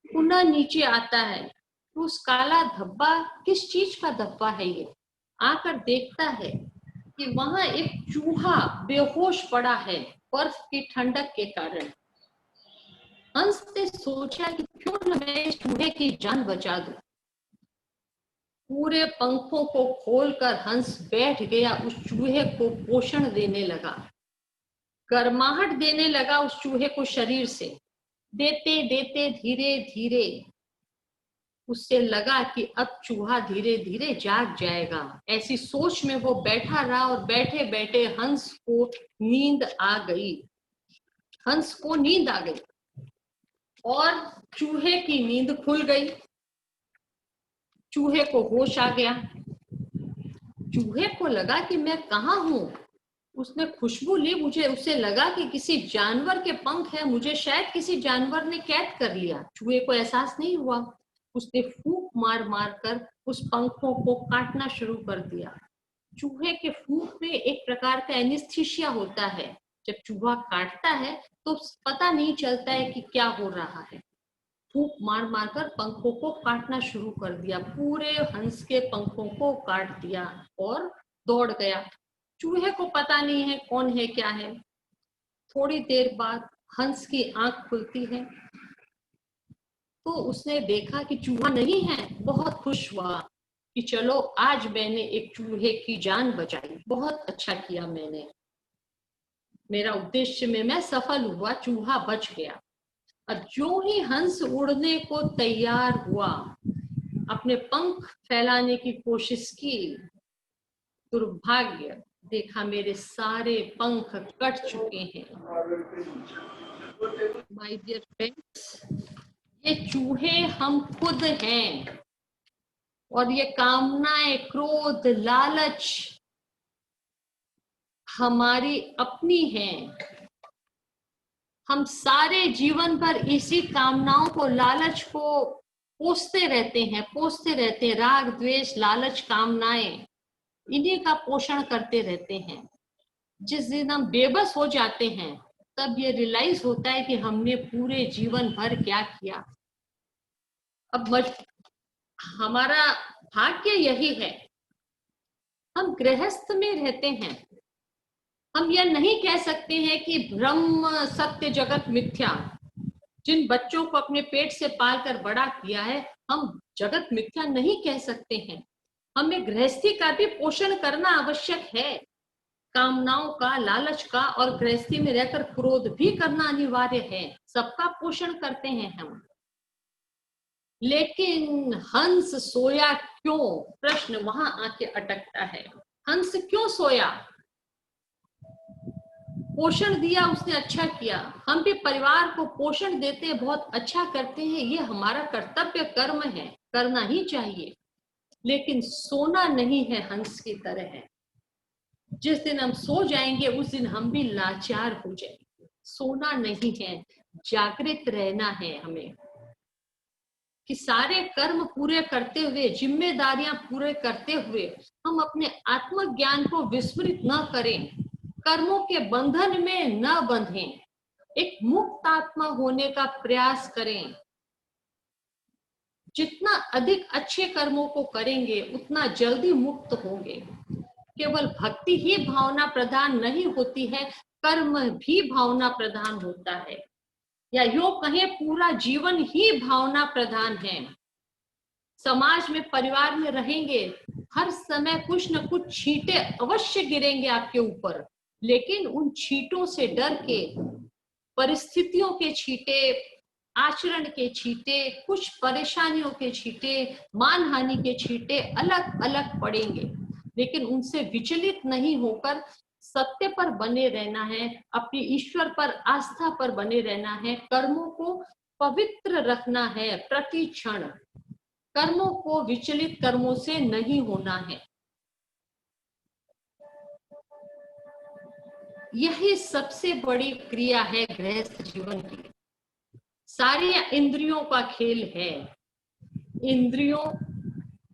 पुनः नीचे आता है तो उस काला धब्बा किस चीज का धब्बा है ये? आकर देखता है कि वहां एक चूहा बेहोश पड़ा है बर्फ की ठंडक के कारण। हंस ने सोचा कि क्यों न मैं इस चूहे की जान बचा दूं। पूरे पंखों को खोलकर हंस बैठ गया, उस चूहे को पोषण देने लगा, गर्माहट देने लगा उस चूहे को शरीर से। देते देते धीरे धीरे उससे लगा कि अब चूहा धीरे धीरे जाग जाएगा। ऐसी सोच में वो बैठा रहा और बैठे बैठे हंस को नींद आ गई। हंस को नींद आ गई और चूहे की नींद खुल गई। चूहे को होश आ गया। चूहे को लगा कि मैं कहाँ हूं, उसने खुशबू ली, मुझे उससे लगा कि किसी जानवर के पंख है, मुझे शायद किसी जानवर ने कैद कर लिया। चूहे को एहसास नहीं हुआ। उसने फूंक मार मार कर उस पंखों को काटना शुरू कर दिया। चूहे के फूंक में एक प्रकार का एनेस्थीसिया होता है। जब चूहा काटता है तो पता नहीं चलता है कि क्या हो रहा है। फूंक मार मार कर पंखों को काटना शुरू कर दिया, पूरे हंस के पंखों को काट दिया और दौड़ गया। चूहे को पता नहीं है कौन है क्या है। थोड़ी देर बाद हंस की आंख खुलती है तो उसने देखा कि चूहा नहीं है। बहुत खुश हुआ कि चलो आज मैंने एक चूहे की जान बचाई, बहुत अच्छा किया मैंने, मेरा उद्देश्य में मैं सफल हुआ, चूहा बच गया। अब जो ही हंस उड़ने को तैयार हुआ, अपने पंख फैलाने की कोशिश की, दुर्भाग्य, देखा मेरे सारे पंख कट चुके हैं। माय डियर फ्रेंड्स, ये चूहे हम खुद हैं और ये कामनाएं, क्रोध, लालच हमारी अपनी हैं। हम सारे जीवन भर इसी कामनाओं को, लालच को पोसते रहते हैं। राग, द्वेष, लालच, कामनाएं, इन्हीं का पोषण करते रहते हैं। जिस दिन हम बेबस हो जाते हैं तब ये रियलाइज होता है कि हमने पूरे जीवन भर क्या किया। अब हमारा भाग्य यही है, हम गृहस्थ में रहते हैं। हम यह नहीं कह सकते हैं कि ब्रह्म सत्य जगत मिथ्या। जिन बच्चों को अपने पेट से पालकर बड़ा किया है, हम जगत मिथ्या नहीं कह सकते हैं। हमें गृहस्थी का भी पोषण करना आवश्यक है, कामनाओं का, लालच का, और गृहस्थी में रहकर क्रोध भी करना अनिवार्य है। सबका पोषण करते हैं हम। लेकिन हंस सोया क्यों? प्रश्न वहां आके अटकता है। हंस क्यों सोया? पोषण दिया उसने, अच्छा किया। हम भी परिवार को पोषण देते हैं, बहुत अच्छा करते हैं। ये हमारा कर्तव्य, कर्म है, करना ही चाहिए। लेकिन सोना नहीं है हंस की तरह है। जिस दिन हम सो जाएंगे उस दिन हम भी लाचार हो जाएंगे। सोना नहीं है, जागृत रहना है हमें, कि सारे कर्म पूरे करते हुए, जिम्मेदारियां पूरे करते हुए हम अपने आत्मज्ञान को विस्मृत न करें, कर्मों के बंधन में न बंधें, एक मुक्त आत्मा होने का प्रयास करें। जितना अधिक अच्छे कर्मों को करेंगे उतना जल्दी मुक्त होंगे। केवल भक्ति ही भावना प्रधान नहीं होती है, कर्म भी भावना प्रधान होता है, या यूं कहें पूरा जीवन ही भावना प्रधान है। समाज में, परिवार में रहेंगे, हर समय कुछ न कुछ छींटे अवश्य गिरेंगे आपके ऊपर, लेकिन उन छींटों से डर के, परिस्थितियों के छींटे, आचरण के छींटे, कुछ परेशानियों के छींटे, मानहानि के छींटे अलग अलग पड़ेंगे, लेकिन उनसे विचलित नहीं होकर सत्य पर बने रहना है, अपनी ईश्वर पर आस्था पर बने रहना है, कर्मों को पवित्र रखना है। प्रति क्षण कर्मों को, विचलित कर्मों से नहीं होना है। यही सबसे बड़ी क्रिया है गृहस्थ जीवन की। सारी इंद्रियों का खेल है। इंद्रियों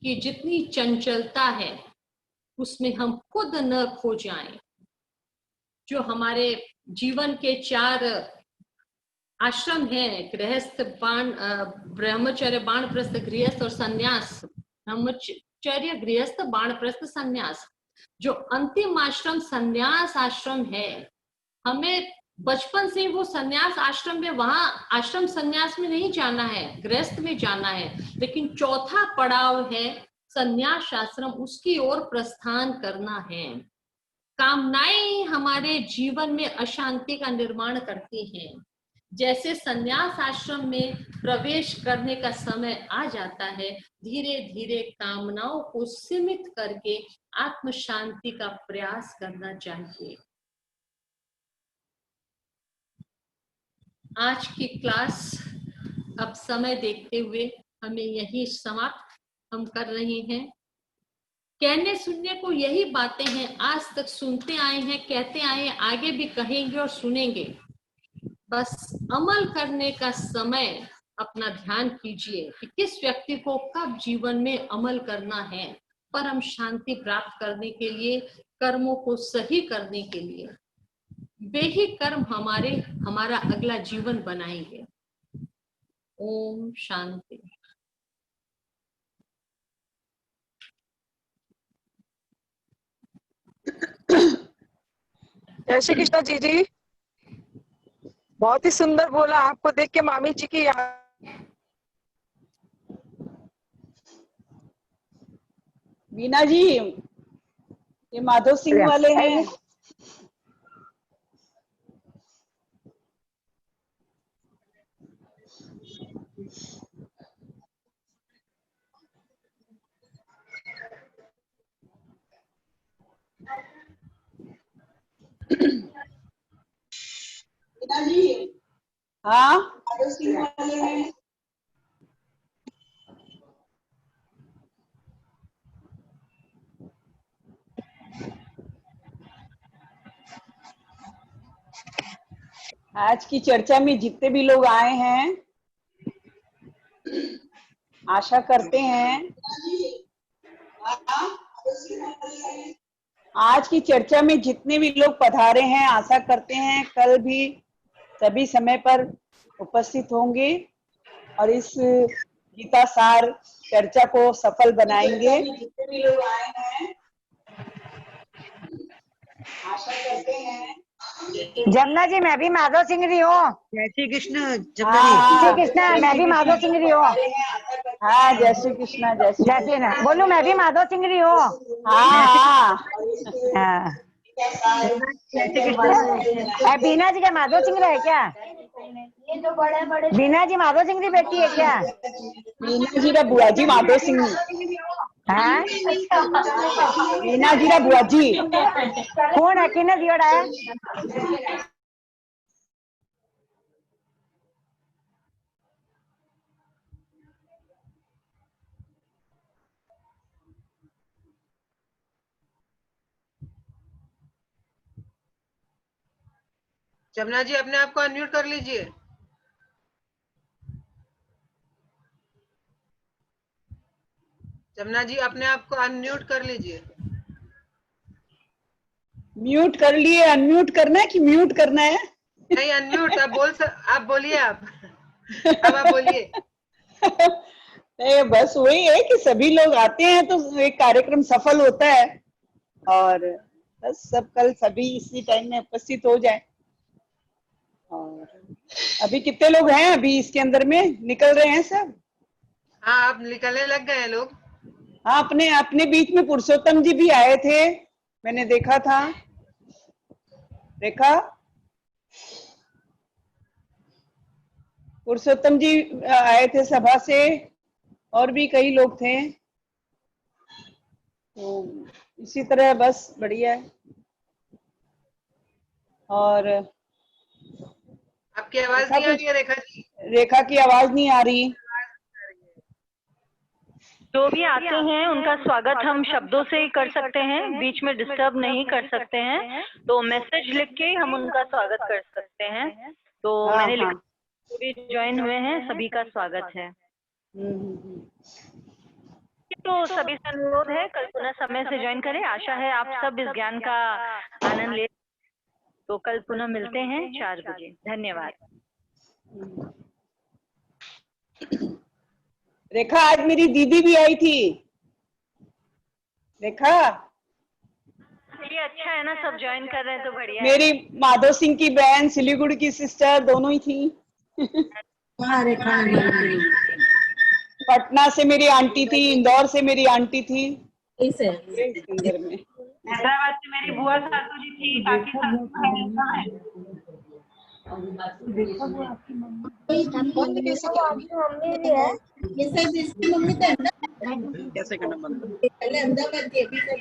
की जितनी चंचलता है उसमें हम खुद न खो जाएं। जो हमारे जीवन के 4 आश्रम हैं, गृहस्थ, ब्रह्मचर्य, बाणप्रस्थ, गृहस्थ और संन्यास। ब्रह्मचर्य, गृहस्थ, बाणप्रस्थ, संन्यास। जो अंतिम आश्रम संन्यास आश्रम है, हमें बचपन से वो संन्यास आश्रम में, वहां आश्रम संन्यास में नहीं जाना है, गृहस्थ में जाना है। लेकिन चौथा पड़ाव है संन्यास आश्रम, उसकी ओर प्रस्थान करना है। कामनाएं हमारे जीवन में अशांति का निर्माण करती हैं। जैसे संन्यास आश्रम में प्रवेश करने का समय आ जाता है, धीरे धीरे कामनाओं को सीमित करके आत्म शांति का प्रयास करना चाहिए। आज की क्लास अब समय देखते हुए हमें यही समाप्त हम कर रहे हैं। कहने सुनने को यही बातें हैं, आज तक सुनते आए हैं, कहते आए हैं, आगे भी कहेंगे और सुनेंगे। बस अमल करने का समय अपना ध्यान कीजिए कि किस व्यक्ति को कब जीवन में अमल करना है, परम शांति प्राप्त करने के लिए, कर्मों को सही करने के लिए। वे ही कर्म हमारा अगला जीवन बनाएंगे। ओम शांति। जय श्री कृष्ण जी। बहुत ही सुंदर बोला, आपको देख के मामी जी की याद। बीना जी, ये माधव सिंह वाले हैं। बीना जी, हाँ, माधव सिंह वाले हैं। आज की चर्चा में जितने भी लोग आए हैं, आशा करते हैं आज की चर्चा में जितने भी लोग पधारे हैं, आशा करते हैं कल भी सभी समय पर उपस्थित होंगे और इस गीता सार चर्चा को सफल बनाएंगे। जितने भी लोग आए हैं, आशा करते हैं। जमुना जी, मैं भी माधव सिंह रही हूँ। जय श्री कृष्ण जय श्री कृष्ण, मैं भी माधव सिंह रही हूँ। हाँ, जय श्री कृष्णा। जय श्री जय श्री कृष्ण बोलू, मैं भी माधव सिंह रही हूँ। हाँ। बीना जी का माधव सिंह है क्या? ये तो बड़े बड़े बीना जी माधव सिंह की बेटी है क्या? बीना जी का बुआ जी माधव सिंह। हाँ, बीना जी का बुआ जी कौन है? किन्ने दियोड़ा है? जमुना जी, अपने आप को अनम्यूट कर लीजिए। जमुना जी, अपने आप को अनम्यूट कर लीजिए। म्यूट कर लिए। अनम्यूट करना है कि म्यूट करना है? नहीं, अनम्यूट। आप बोलिए। अब आप बोलिए। नहीं, बस वही है कि सभी लोग आते हैं तो एक कार्यक्रम सफल होता है और बस सब कल सभी इसी टाइम में उपस्थित हो जाए। और अभी कितने लोग हैं? अभी इसके अंदर में निकल रहे हैं सब? हाँ, आप निकलने लग गए हैं लोग। हाँ, अपने बीच में पुरुषोत्तम जी भी आए थे, मैंने देखा था। देखा, पुरुषोत्तम जी आए थे सभा से, और भी कई लोग थे। तो इसी तरह बस बढ़िया है। और आपकी आवाज नहीं आ रही है रेखा जी। रेखा की आवाज नहीं आ रही। जो भी आते हैं उनका स्वागत हम शब्दों से ही कर सकते हैं, बीच में डिस्टर्ब नहीं कर सकते हैं। तो मैसेज लिख के ही हम उनका स्वागत कर सकते हैं। तो मैंने लिखा, जो भी ज्वाइन हुए हैं सभी का स्वागत है। तो सभी से अनुरोध है कल पुनः समय से ज्वाइन करें। आशा है आप सब इस ज्ञान का आनंद ले। तो कल पुनः मिलते हैं 4 बजे। धन्यवाद। रेखा, आज मेरी दीदी भी आई थी। रेखा, ये अच्छा है ना, सब ज्वाइन कर रहे हैं तो बढ़िया है। मेरी माधव सिंह की बहन, सिलीगुड़ी की सिस्टर, दोनों ही थी। पटना से मेरी आंटी थी, इंदौर से मेरी आंटी थी, इंदौर में। हैदराबाद से मेरी बुआ सासू जी थी, बाकी कैसे करना बंद? पहले अहमदाबाद की अभी तक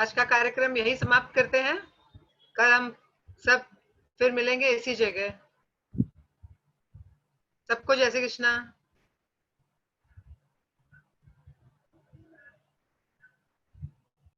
आज का कार्यक्रम यही समाप्त करते हैं। कल हम सब फिर मिलेंगे इसी जगह। सबको जय श्री कृष्णा।